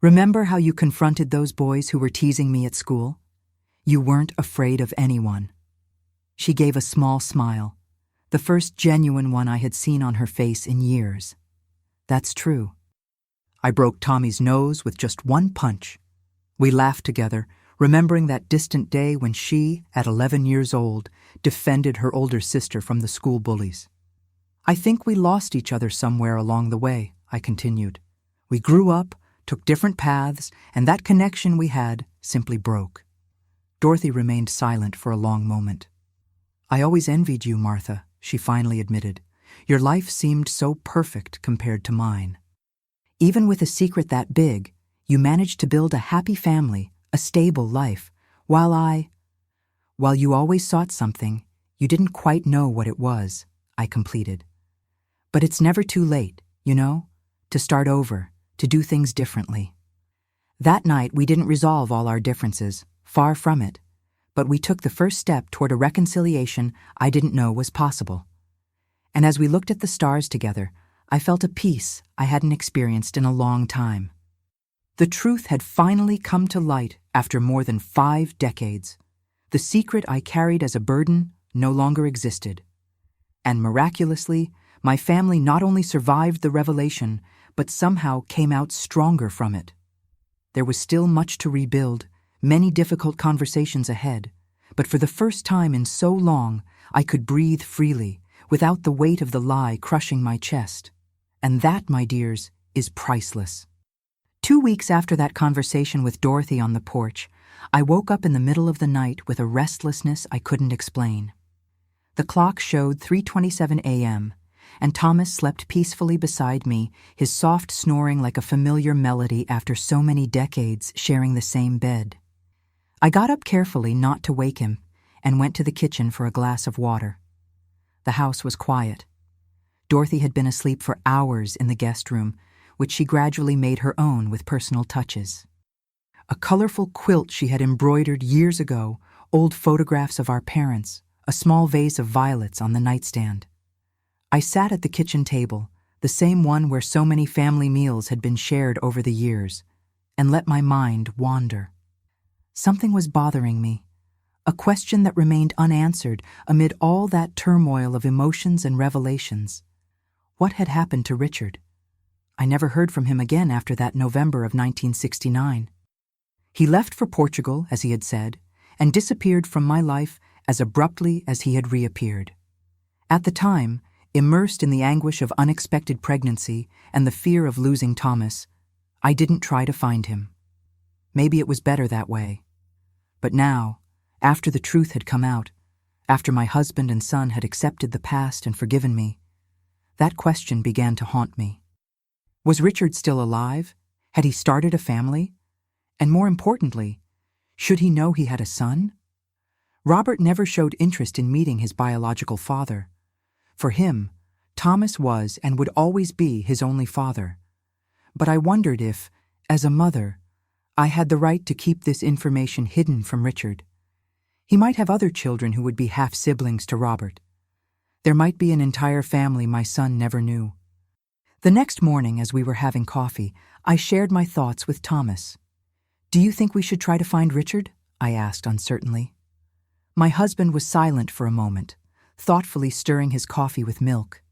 Remember how you confronted those boys who were teasing me at school? You weren't afraid of anyone." She gave a small smile. The first genuine one I had seen on her face in years. That's true. I broke Tommy's nose with just one punch. We laughed together, remembering that distant day when she, at 11 years old, defended her older sister from the school bullies. I think we lost each other somewhere along the way, I continued. We grew up, took different paths, and that connection we had simply broke. Dorothy remained silent for a long moment. I always envied you, Martha, she finally admitted. Your life seemed so perfect compared to mine. Even with a secret that big, you managed to build a happy family, a stable life, while you always sought something, you didn't quite know what it was, I completed. But it's never too late, you know, to start over, to do things differently. That night we didn't resolve all our differences, far from it, but we took the first step toward a reconciliation I didn't know was possible. And as we looked at the stars together, I felt a peace I hadn't experienced in a long time. The truth had finally come to light after more than 5 decades. The secret I carried as a burden no longer existed. And miraculously, my family not only survived the revelation, but somehow came out stronger from it. There was still much to rebuild, many difficult conversations ahead, but for the first time in so long, I could breathe freely, without the weight of the lie crushing my chest. And that, my dears, is priceless. 2 weeks after that conversation with Dorothy on the porch, I woke up in the middle of the night with a restlessness I couldn't explain. The clock showed 3:27 a.m., and Thomas slept peacefully beside me, his soft snoring like a familiar melody after so many decades sharing the same bed. I got up carefully not to wake him and went to the kitchen for a glass of water. The house was quiet. Dorothy had been asleep for hours in the guest room, which she gradually made her own with personal touches. A colorful quilt she had embroidered years ago, old photographs of our parents, a small vase of violets on the nightstand. I sat at the kitchen table, the same one where so many family meals had been shared over the years, and let my mind wander. Something was bothering me, a question that remained unanswered amid all that turmoil of emotions and revelations. What had happened to Richard? I never heard from him again after that November of 1969. He left for Portugal, as he had said, and disappeared from my life as abruptly as he had reappeared. At the time, immersed in the anguish of unexpected pregnancy and the fear of losing Thomas, I didn't try to find him. Maybe it was better that way. But now, after the truth had come out, after my husband and son had accepted the past and forgiven me, that question began to haunt me. Was Richard still alive? Had he started a family? And more importantly, should he know he had a son? Robert never showed interest in meeting his biological father. For him, Thomas was and would always be his only father. But I wondered if, as a mother, I had the right to keep this information hidden from Richard. He might have other children who would be half-siblings to Robert. There might be an entire family my son never knew. The next morning, as we were having coffee, I shared my thoughts with Thomas. "Do you think we should try to find Richard?" I asked uncertainly. My husband was silent for a moment, thoughtfully stirring his coffee with milk.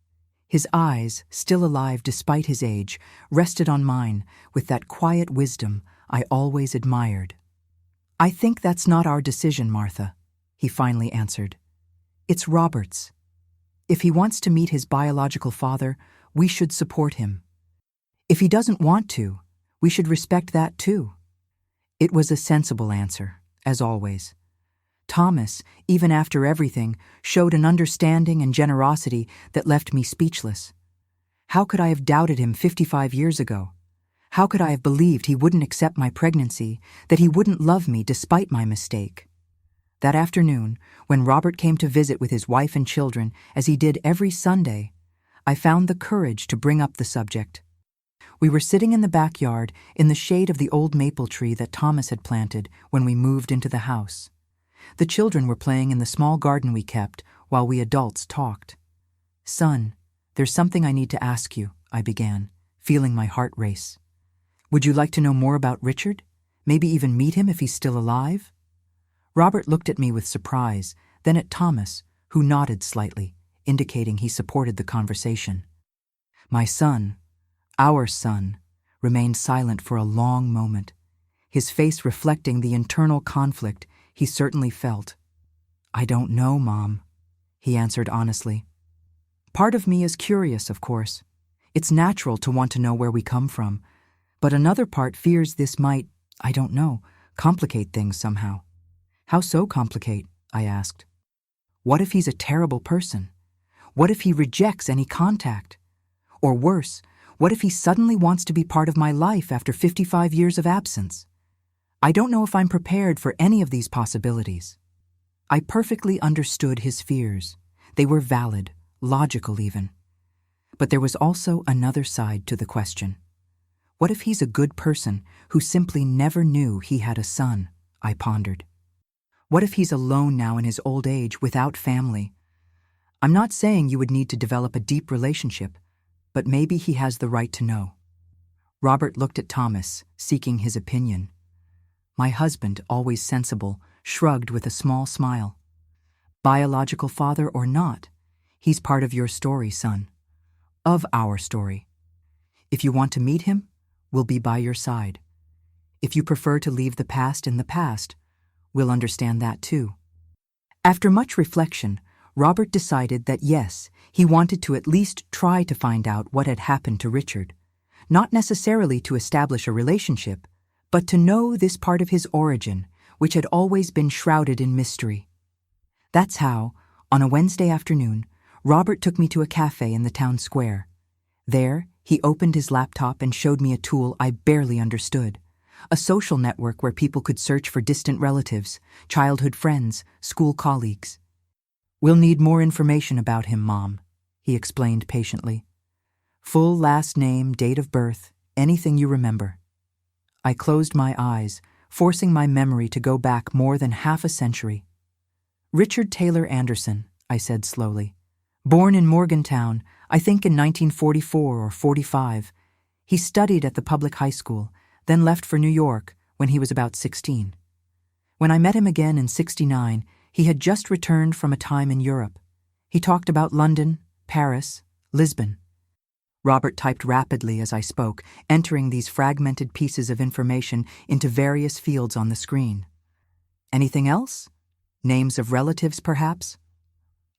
His eyes, still alive despite his age, rested on mine with that quiet wisdom I always admired. "I think that's not our decision, Martha," he finally answered. "It's Robert's. If he wants to meet his biological father, we should support him. If he doesn't want to, we should respect that too." It was a sensible answer, as always. Thomas, even after everything, showed an understanding and generosity that left me speechless. How could I have doubted him 55 years ago? How could I have believed he wouldn't accept my pregnancy, that he wouldn't love me despite my mistake? That afternoon, when Robert came to visit with his wife and children, as he did every Sunday, I found the courage to bring up the subject. We were sitting in the backyard in the shade of the old maple tree that Thomas had planted when we moved into the house. The children were playing in the small garden we kept while we adults talked. "Son, there's something I need to ask you," I began, feeling my heart race. "Would you like to know more about Richard? Maybe even meet him if he's still alive?" Robert looked at me with surprise, then at Thomas, who nodded slightly, indicating he supported the conversation. My son, our son, remained silent for a long moment, his face reflecting the internal conflict he certainly felt. "I don't know, Mom," he answered honestly. "Part of me is curious, of course. It's natural to want to know where we come from, but another part fears this might, I don't know, complicate things somehow." "How so complicate?" I asked. "What if he's a terrible person? What if he rejects any contact? Or worse, what if he suddenly wants to be part of my life after 55 years of absence? I don't know if I'm prepared for any of these possibilities." I perfectly understood his fears. They were valid, logical even. But there was also another side to the question. What if he's a good person who simply never knew he had a son? I pondered. What if he's alone now in his old age without family? I'm not saying you would need to develop a deep relationship, but maybe he has the right to know. Robert looked at Thomas, seeking his opinion. My husband, always sensible, shrugged with a small smile. "Biological father or not, he's part of your story, son. Of our story. If you want to meet him, we'll be by your side. If you prefer to leave the past in the past, we'll understand that too." After much reflection, Robert decided that yes, he wanted to at least try to find out what had happened to Richard, not necessarily to establish a relationship, but to know this part of his origin, which had always been shrouded in mystery. That's how, on a Wednesday afternoon, Robert took me to a cafe in the town square. There, he opened his laptop and showed me a tool I barely understood, a social network where people could search for distant relatives, childhood friends, school colleagues. "We'll need more information about him, Mom," he explained patiently. "Full last name, date of birth, anything you remember." I closed my eyes, forcing my memory to go back more than half a century. "Richard Taylor Anderson," I said slowly. "Born in Morgantown, I think in 1944 or 45. He studied at the public high school, then left for New York when he was about 16. When I met him again in 69, he had just returned from a time in Europe. He talked about London, Paris, Lisbon." Robert typed rapidly as I spoke, entering these fragmented pieces of information into various fields on the screen. "Anything else? Names of relatives, perhaps?"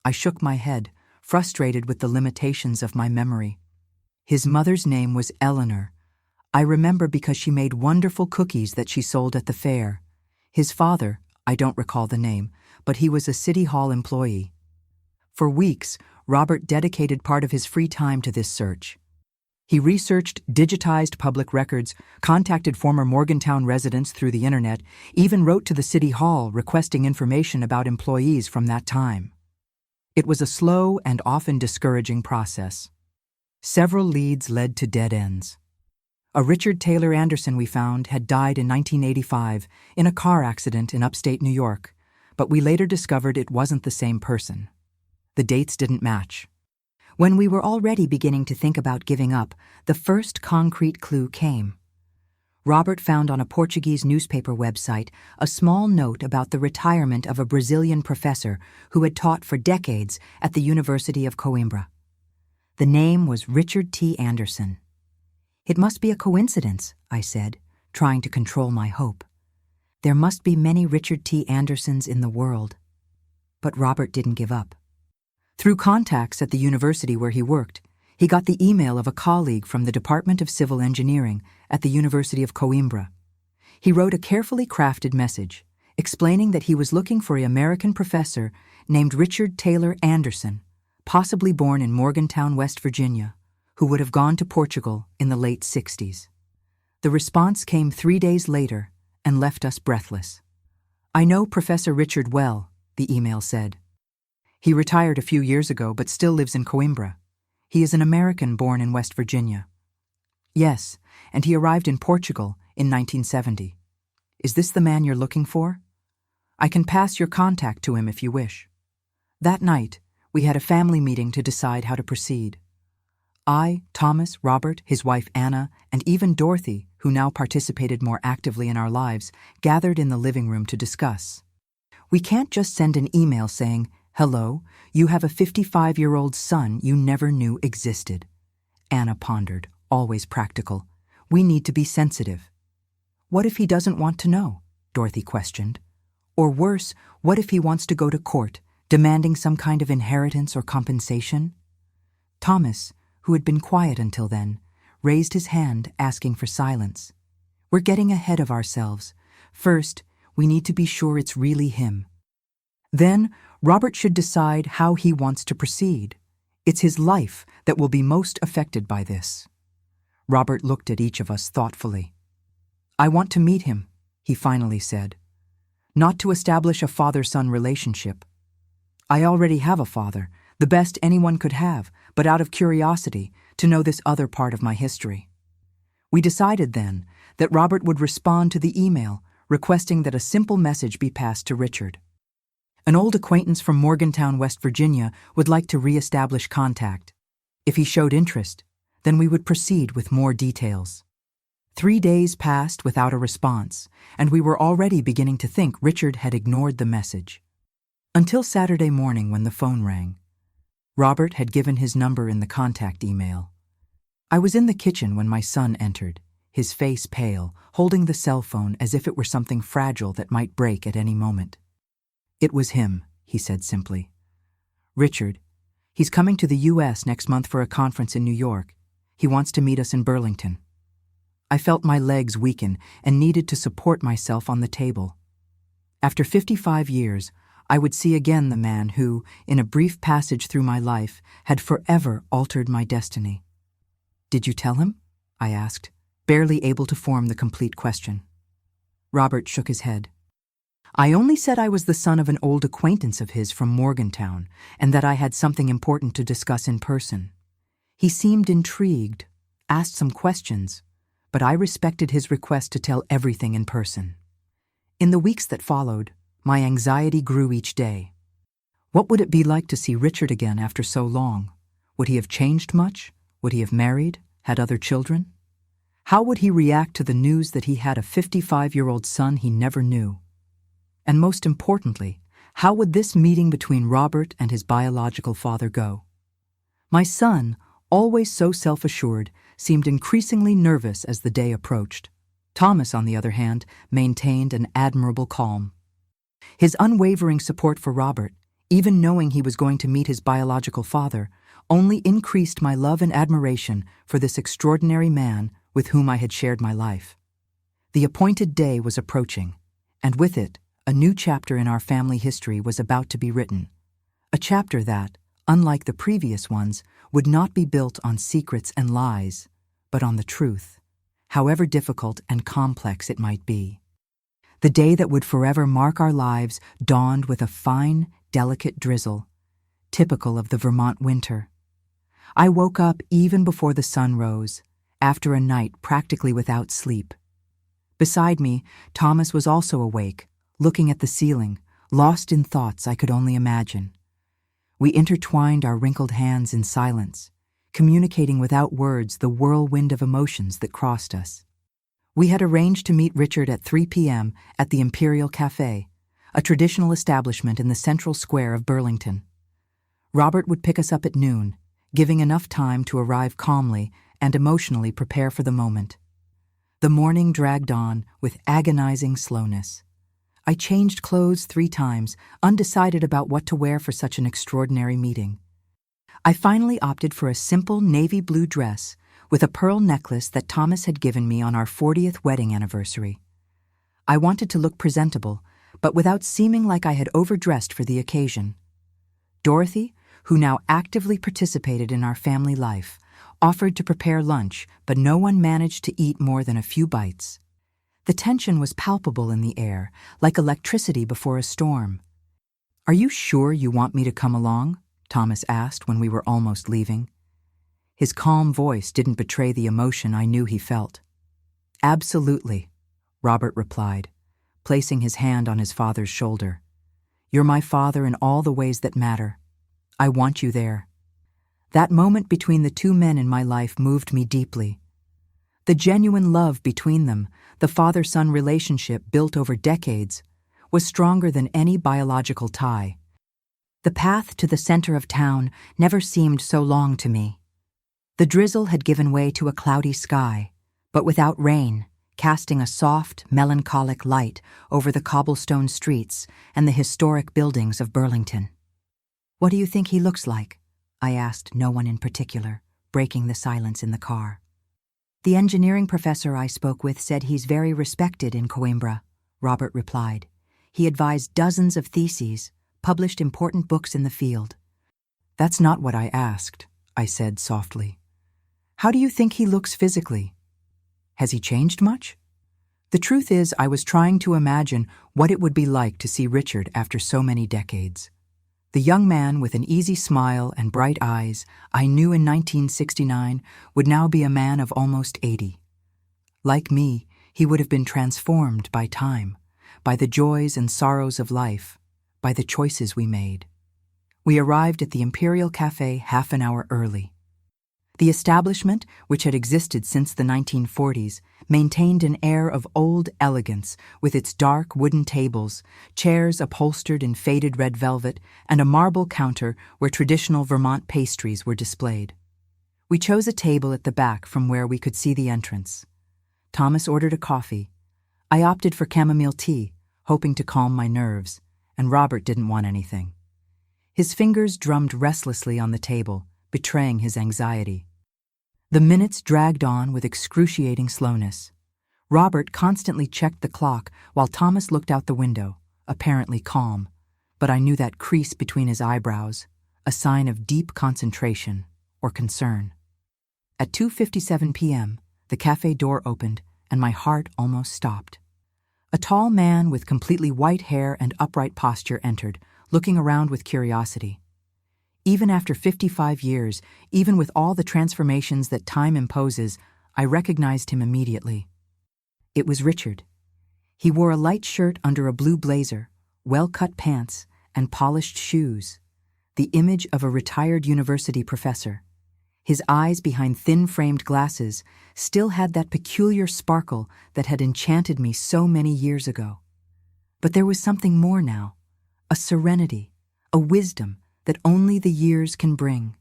I shook my head, frustrated with the limitations of my memory. His mother's name was Eleanor. I remember because she made wonderful cookies that she sold at the fair. His father, I don't recall the name, but he was a city hall employee. For weeks, Robert dedicated part of his free time to this search. He researched digitized public records, contacted former Morgantown residents through the internet, even wrote to the city hall requesting information about employees from that time. It was a slow and often discouraging process. Several leads led to dead ends. A Richard Taylor Anderson we found had died in 1985 in a car accident in upstate New York, but we later discovered it wasn't the same person. The dates didn't match. When we were already beginning to think about giving up, the first concrete clue came. Robert found on a Portuguese newspaper website a small note about the retirement of a Brazilian professor who had taught for decades at the University of Coimbra. The name was Richard T. Anderson. "It must be a coincidence," I said, trying to control my hope. "There must be many Richard T. Andersons in the world." But Robert didn't give up. Through contacts at the university where he worked, he got the email of a colleague from the Department of Civil Engineering at the University of Coimbra. He wrote a carefully crafted message, explaining that he was looking for an American professor named Richard Taylor Anderson, possibly born in Morgantown, West Virginia, who would have gone to Portugal in the late 60s. The response came 3 days later and left us breathless. "I know Professor Richard well," the email said. "He retired a few years ago but still lives in Coimbra. He is an American born in West Virginia." "Yes, and he arrived in Portugal in 1970. Is this the man you're looking for? I can pass your contact to him if you wish." That night, we had a family meeting to decide how to proceed. I, Thomas, Robert, his wife Anna, and even Dorothy, who now participated more actively in our lives, gathered in the living room to discuss. "We can't just send an email saying, Hello, you have a 55-year-old son you never knew existed. Anna pondered, always practical. We need to be sensitive. What if he doesn't want to know? Dorothy questioned. Or worse, what if he wants to go to court, demanding some kind of inheritance or compensation? Thomas, who had been quiet until then, raised his hand, asking for silence. We're getting ahead of ourselves. First, we need to be sure it's really him. Then, Robert should decide how he wants to proceed. It's his life that will be most affected by this. Robert looked at each of us thoughtfully. I want to meet him, he finally said. Not to establish a father-son relationship. I already have a father, the best anyone could have, but out of curiosity, to know this other part of my history. We decided then that Robert would respond to the email, requesting that a simple message be passed to Richard. An old acquaintance from Morgantown, West Virginia, would like to re-establish contact. If he showed interest, then we would proceed with more details. 3 days passed without a response, and we were already beginning to think Richard had ignored the message. Until Saturday morning when the phone rang. Robert had given his number in the contact email. I was in the kitchen when my son entered, his face pale, holding the cell phone as if it were something fragile that might break at any moment. It was him, he said simply. Richard, he's coming to the U.S. next month for a conference in New York. He wants to meet us in Burlington. I felt my legs weaken and needed to support myself on the table. After 55 years, I would see again the man who, in a brief passage through my life, had forever altered my destiny. Did you tell him? I asked, barely able to form the complete question. Robert shook his head. I only said I was the son of an old acquaintance of his from Morgantown, and that I had something important to discuss in person. He seemed intrigued, asked some questions, but I respected his request to tell everything in person. In the weeks that followed, my anxiety grew each day. What would it be like to see Richard again after so long? Would he have changed much? Would he have married, had other children? How would he react to the news that he had a 55-year-old son he never knew? And most importantly, how would this meeting between Robert and his biological father go? My son, always so self-assured, seemed increasingly nervous as the day approached. Thomas, on the other hand, maintained an admirable calm. His unwavering support for Robert, even knowing he was going to meet his biological father, only increased my love and admiration for this extraordinary man with whom I had shared my life. The appointed day was approaching, and with it, a new chapter in our family history was about to be written. A chapter that, unlike the previous ones, would not be built on secrets and lies, but on the truth, however difficult and complex it might be. The day that would forever mark our lives dawned with a fine, delicate drizzle, typical of the Vermont winter. I woke up even before the sun rose, after a night practically without sleep. Beside me, Thomas was also awake, looking at the ceiling, lost in thoughts I could only imagine. We intertwined our wrinkled hands in silence, communicating without words the whirlwind of emotions that crossed us. We had arranged to meet Richard at 3 p.m. at the Imperial Cafe, a traditional establishment in the central square of Burlington. Robert would pick us up at noon, giving enough time to arrive calmly and emotionally prepare for the moment. The morning dragged on with agonizing slowness. I changed clothes 3 times, undecided about what to wear for such an extraordinary meeting. I finally opted for a simple navy blue dress with a pearl necklace that Thomas had given me on our 40th wedding anniversary. I wanted to look presentable, but without seeming like I had overdressed for the occasion. Dorothy, who now actively participated in our family life, offered to prepare lunch, but no one managed to eat more than a few bites. The tension was palpable in the air, like electricity before a storm. "Are you sure you want me to come along?" Thomas asked when we were almost leaving. His calm voice didn't betray the emotion I knew he felt. "Absolutely," Robert replied, placing his hand on his father's shoulder. "You're my father in all the ways that matter. I want you there." That moment between the 2 men in my life moved me deeply. The genuine love between them, the father-son relationship built over decades, was stronger than any biological tie. The path to the center of town never seemed so long to me. The drizzle had given way to a cloudy sky, but without rain, casting a soft, melancholic light over the cobblestone streets and the historic buildings of Burlington. "What do you think he looks like?" I asked no one in particular, breaking the silence in the car. "The engineering professor I spoke with said he's very respected in Coimbra," Robert replied. "He advised dozens of theses, published important books in the field." "That's not what I asked," I said softly. "How do you think he looks physically? Has he changed much?" The truth is, I was trying to imagine what it would be like to see Richard after so many decades. The young man with an easy smile and bright eyes I knew in 1969 would now be a man of almost 80. Like me, he would have been transformed by time, by the joys and sorrows of life, by the choices we made. We arrived at the Imperial Cafe half an hour early. The establishment, which had existed since the 1940s, maintained an air of old elegance with its dark wooden tables, chairs upholstered in faded red velvet, and a marble counter where traditional Vermont pastries were displayed. We chose a table at the back from where we could see the entrance. Thomas ordered a coffee. I opted for chamomile tea, hoping to calm my nerves, and Robert didn't want anything. His fingers drummed restlessly on the table, betraying his anxiety. The minutes dragged on with excruciating slowness. Robert constantly checked the clock while Thomas looked out the window, apparently calm, but I knew that crease between his eyebrows, a sign of deep concentration or concern. At 2:57 p.m., the cafe door opened and my heart almost stopped. A tall man with completely white hair and upright posture entered, looking around with curiosity. Even after 55 years, even with all the transformations that time imposes, I recognized him immediately. It was Richard. He wore a light shirt under a blue blazer, well-cut pants, and polished shoes, the image of a retired university professor. His eyes behind thin-framed glasses still had that peculiar sparkle that had enchanted me so many years ago. But there was something more now, a serenity, a wisdom that only the years can bring.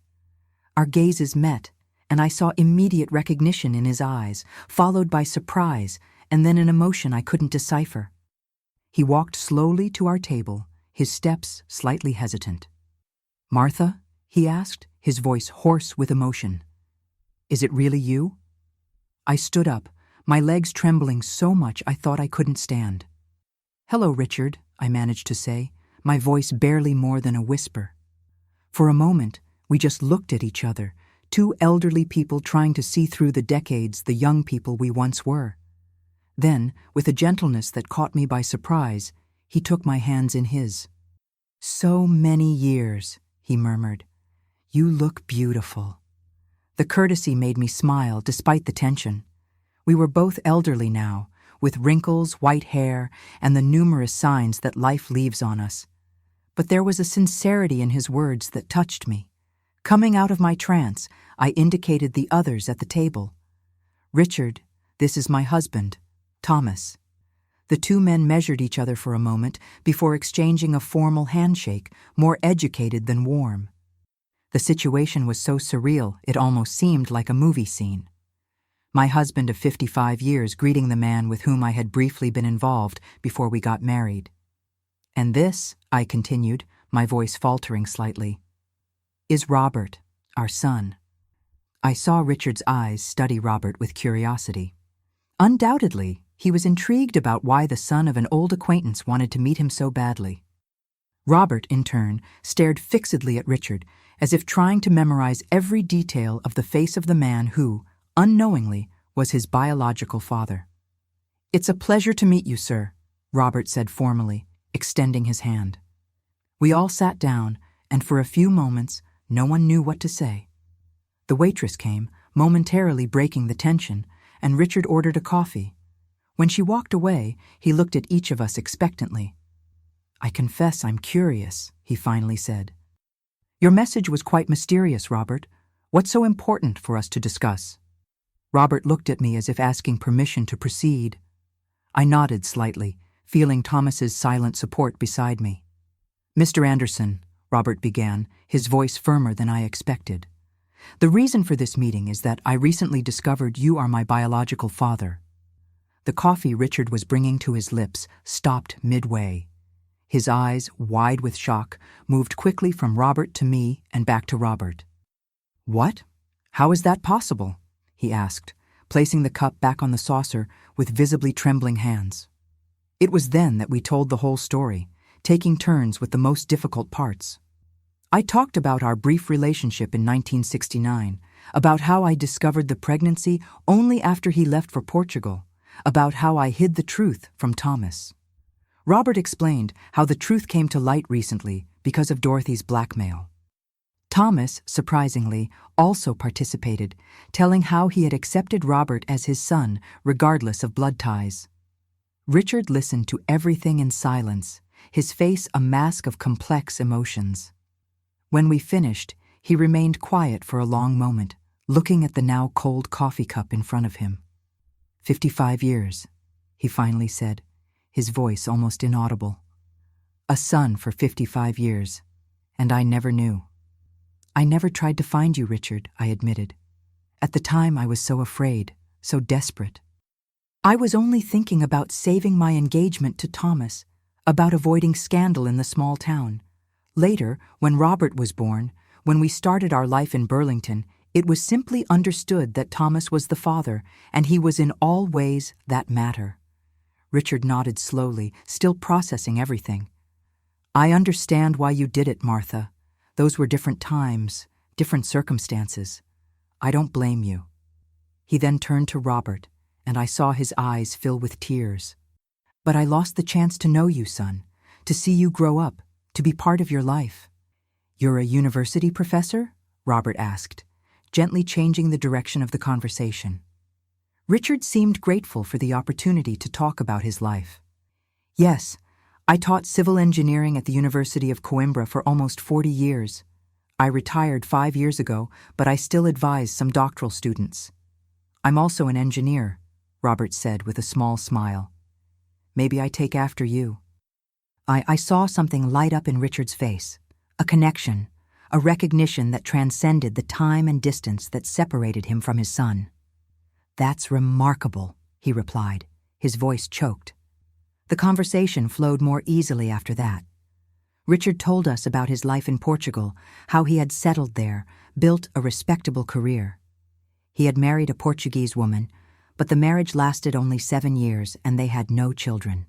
Our gazes met, and I saw immediate recognition in his eyes, followed by surprise, and then an emotion I couldn't decipher. He walked slowly to our table, his steps slightly hesitant. "Martha?" he asked, his voice hoarse with emotion. "Is it really you?" I stood up, my legs trembling so much I thought I couldn't stand. "Hello, Richard," I managed to say, my voice barely more than a whisper. For a moment, we just looked at each other, two elderly people trying to see through the decades the young people we once were. Then, with a gentleness that caught me by surprise, he took my hands in his. "So many years," he murmured. "You look beautiful." The courtesy made me smile despite the tension. We were both elderly now, with wrinkles, white hair, and the numerous signs that life leaves on us. But there was a sincerity in his words that touched me. Coming out of my trance, I indicated the others at the table. "Richard, this is my husband, Thomas." The two men measured each other for a moment before exchanging a formal handshake, more educated than warm. The situation was so surreal it almost seemed like a movie scene. My husband of 55 years greeting the man with whom I had briefly been involved before we got married. "And this," I continued, my voice faltering slightly, "is Robert, our son." I saw Richard's eyes study Robert with curiosity. Undoubtedly, he was intrigued about why the son of an old acquaintance wanted to meet him so badly. Robert, in turn, stared fixedly at Richard, as if trying to memorize every detail of the face of the man who, unknowingly, was his biological father. "It's a pleasure to meet you, sir," Robert said formally, extending his hand. We all sat down, and for a few moments, no one knew what to say. The waitress came, momentarily breaking the tension, and Richard ordered a coffee. When she walked away, he looked at each of us expectantly. "I confess I'm curious," he finally said. "Your message was quite mysterious, Robert. What's so important for us to discuss?" Robert looked at me as if asking permission to proceed. I nodded slightly, feeling Thomas's silent support beside me. "Mr. Anderson," Robert began, his voice firmer than I expected. "The reason for this meeting is that I recently discovered you are my biological father." The coffee Richard was bringing to his lips stopped midway. His eyes, wide with shock, moved quickly from Robert to me and back to Robert. "What? How is that possible?" he asked, placing the cup back on the saucer with visibly trembling hands. It was then that we told the whole story, taking turns with the most difficult parts. I talked about our brief relationship in 1969, about how I discovered the pregnancy only after he left for Portugal, about how I hid the truth from Thomas. Robert explained how the truth came to light recently because of Dorothy's blackmail. Thomas, surprisingly, also participated, telling how he had accepted Robert as his son regardless of blood ties. Richard listened to everything in silence, his face a mask of complex emotions. When we finished, he remained quiet for a long moment, looking at the now cold coffee cup in front of him. 55 years, he finally said, his voice almost inaudible. A son for 55 years, and I never knew. "I never tried to find you, Richard," I admitted. "At the time I was so afraid, so desperate. I was only thinking about saving my engagement to Thomas, about avoiding scandal in the small town. Later, when Robert was born, when we started our life in Burlington, it was simply understood that Thomas was the father, and he was in all ways that matter." Richard nodded slowly, still processing everything. "I understand why you did it, Martha. Those were different times, different circumstances. I don't blame you." He then turned to Robert, and I saw his eyes fill with tears. "But I lost the chance to know you, son, to see you grow up, to be part of your life." "You're a university professor?" Robert asked, gently changing the direction of the conversation. Richard seemed grateful for the opportunity to talk about his life. "Yes, I taught civil engineering at the University of Coimbra for almost 40 years. I retired 5 years ago, but I still advise some doctoral students. I'm also an engineer," Robert said with a small smile. "Maybe I take after you." I saw something light up in Richard's face, a connection, a recognition that transcended the time and distance that separated him from his son. "That's remarkable," he replied, his voice choked. The conversation flowed more easily after that. Richard told us about his life in Portugal, how he had settled there, built a respectable career. He had married a Portuguese woman, but the marriage lasted only 7 years and they had no children.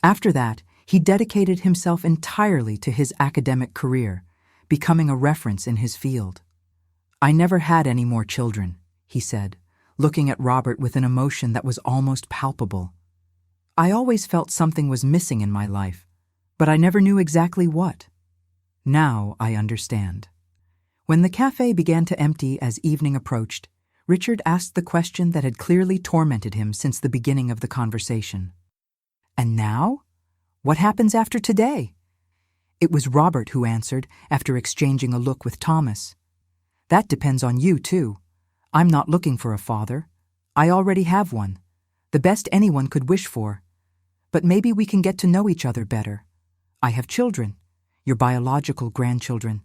After that, he dedicated himself entirely to his academic career, becoming a reference in his field. "I never had any more children," he said, looking at Robert with an emotion that was almost palpable. "I always felt something was missing in my life, but I never knew exactly what. Now I understand." When the cafe began to empty as evening approached, Richard asked the question that had clearly tormented him since the beginning of the conversation. "And now? What happens after today?" It was Robert who answered, after exchanging a look with Thomas. "That depends on you, too. I'm not looking for a father. I already have one, the best anyone could wish for. But maybe we can get to know each other better. I have children, your biological grandchildren.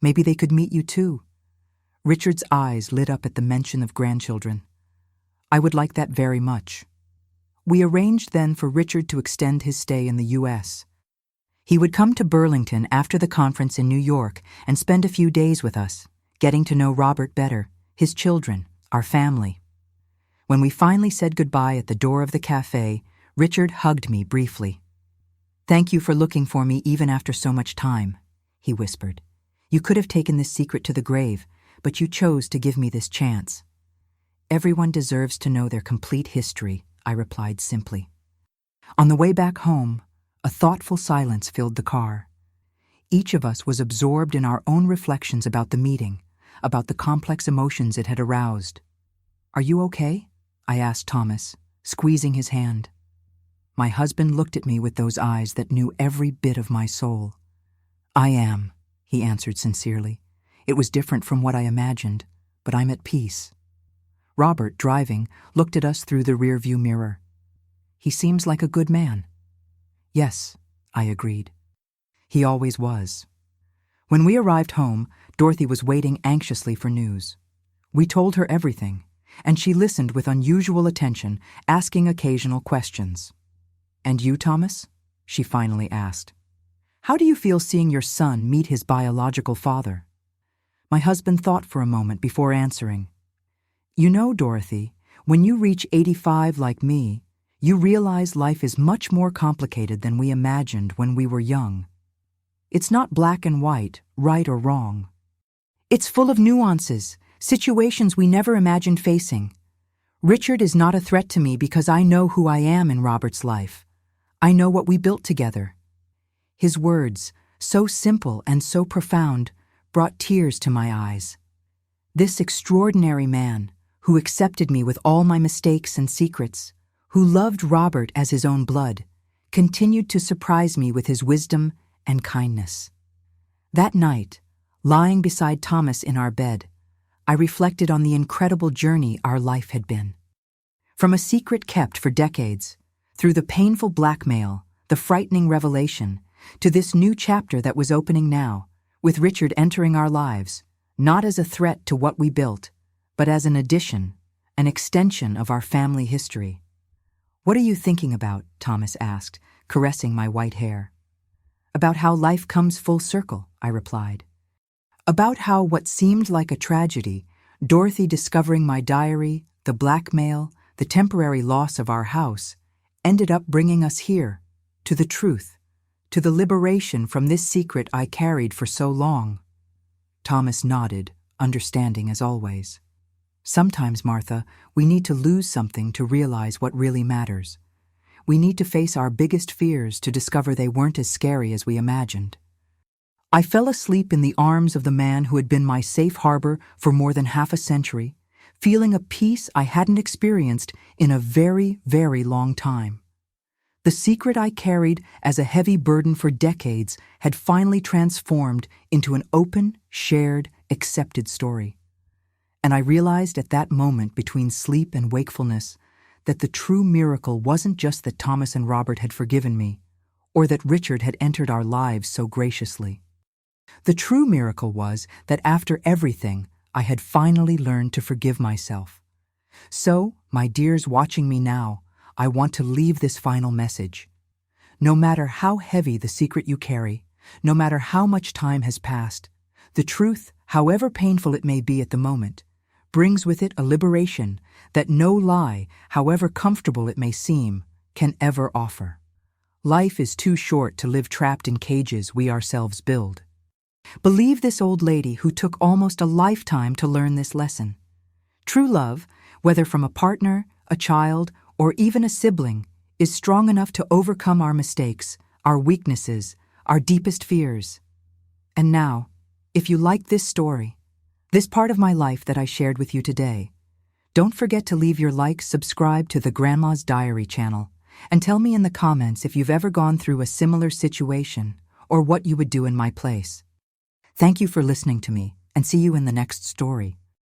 Maybe they could meet you too." Richard's eyes lit up at the mention of grandchildren. "I would like that very much." We arranged then for Richard to extend his stay in the U.S. He would come to Burlington after the conference in New York and spend a few days with us, getting to know Robert better, his children, our family. When we finally said goodbye at the door of the cafe, Richard hugged me briefly. "Thank you for looking for me even after so much time," he whispered. "You could have taken this secret to the grave, but you chose to give me this chance." "Everyone deserves to know their complete history," I replied simply. On the way back home, a thoughtful silence filled the car. Each of us was absorbed in our own reflections about the meeting, about the complex emotions it had aroused. "Are you okay?" I asked Thomas, squeezing his hand. My husband looked at me with those eyes that knew every bit of my soul. "I am," he answered sincerely. "It was different from what I imagined, but I'm at peace." Robert, driving, looked at us through the rearview mirror. "He seems like a good man." "Yes," I agreed. "He always was." When we arrived home, Dorothy was waiting anxiously for news. We told her everything, and she listened with unusual attention, asking occasional questions. "And you, Thomas?" she finally asked. "How do you feel seeing your son meet his biological father?" My husband thought for a moment before answering. "You know, Dorothy, when you reach 85 like me, you realize life is much more complicated than we imagined when we were young. It's not black and white, right or wrong. It's full of nuances, situations we never imagined facing. Richard is not a threat to me because I know who I am in Robert's life. I know what we built together." His words, so simple and so profound, brought tears to my eyes. This extraordinary man, who accepted me with all my mistakes and secrets, who loved Robert as his own blood, continued to surprise me with his wisdom and kindness. That night, lying beside Thomas in our bed, I reflected on the incredible journey our life had been. From a secret kept for decades, through the painful blackmail, the frightening revelation, to this new chapter that was opening now, with Richard entering our lives, not as a threat to what we built, but as an addition, an extension of our family history. "What are you thinking about?" Thomas asked, caressing my white hair. "About how life comes full circle," I replied. "About how what seemed like a tragedy, Dorothy discovering my diary, the blackmail, the temporary loss of our house, ended up bringing us here, to the truth, to the liberation from this secret I carried for so long." Thomas nodded, understanding as always. "Sometimes, Martha, we need to lose something to realize what really matters. We need to face our biggest fears to discover they weren't as scary as we imagined." I fell asleep in the arms of the man who had been my safe harbor for more than half a century, feeling a peace I hadn't experienced in a very, very long time. The secret I carried as a heavy burden for decades had finally transformed into an open, shared, accepted story. And I realized at that moment between sleep and wakefulness that the true miracle wasn't just that Thomas and Robert had forgiven me, or that Richard had entered our lives so graciously. The true miracle was that after everything, I had finally learned to forgive myself. So, my dears watching me now, I want to leave this final message. No matter how heavy the secret you carry, no matter how much time has passed, the truth, however painful it may be at the moment, brings with it a liberation that no lie, however comfortable it may seem, can ever offer. Life is too short to live trapped in cages we ourselves build. Believe this old lady who took almost a lifetime to learn this lesson. True love, whether from a partner, a child, or even a sibling, is strong enough to overcome our mistakes, our weaknesses, our deepest fears. And now, if you like this story, this part of my life that I shared with you today, don't forget to leave your like, subscribe to the Grandma's Diary channel, and tell me in the comments if you've ever gone through a similar situation or what you would do in my place. Thank you for listening to me, and see you in the next story.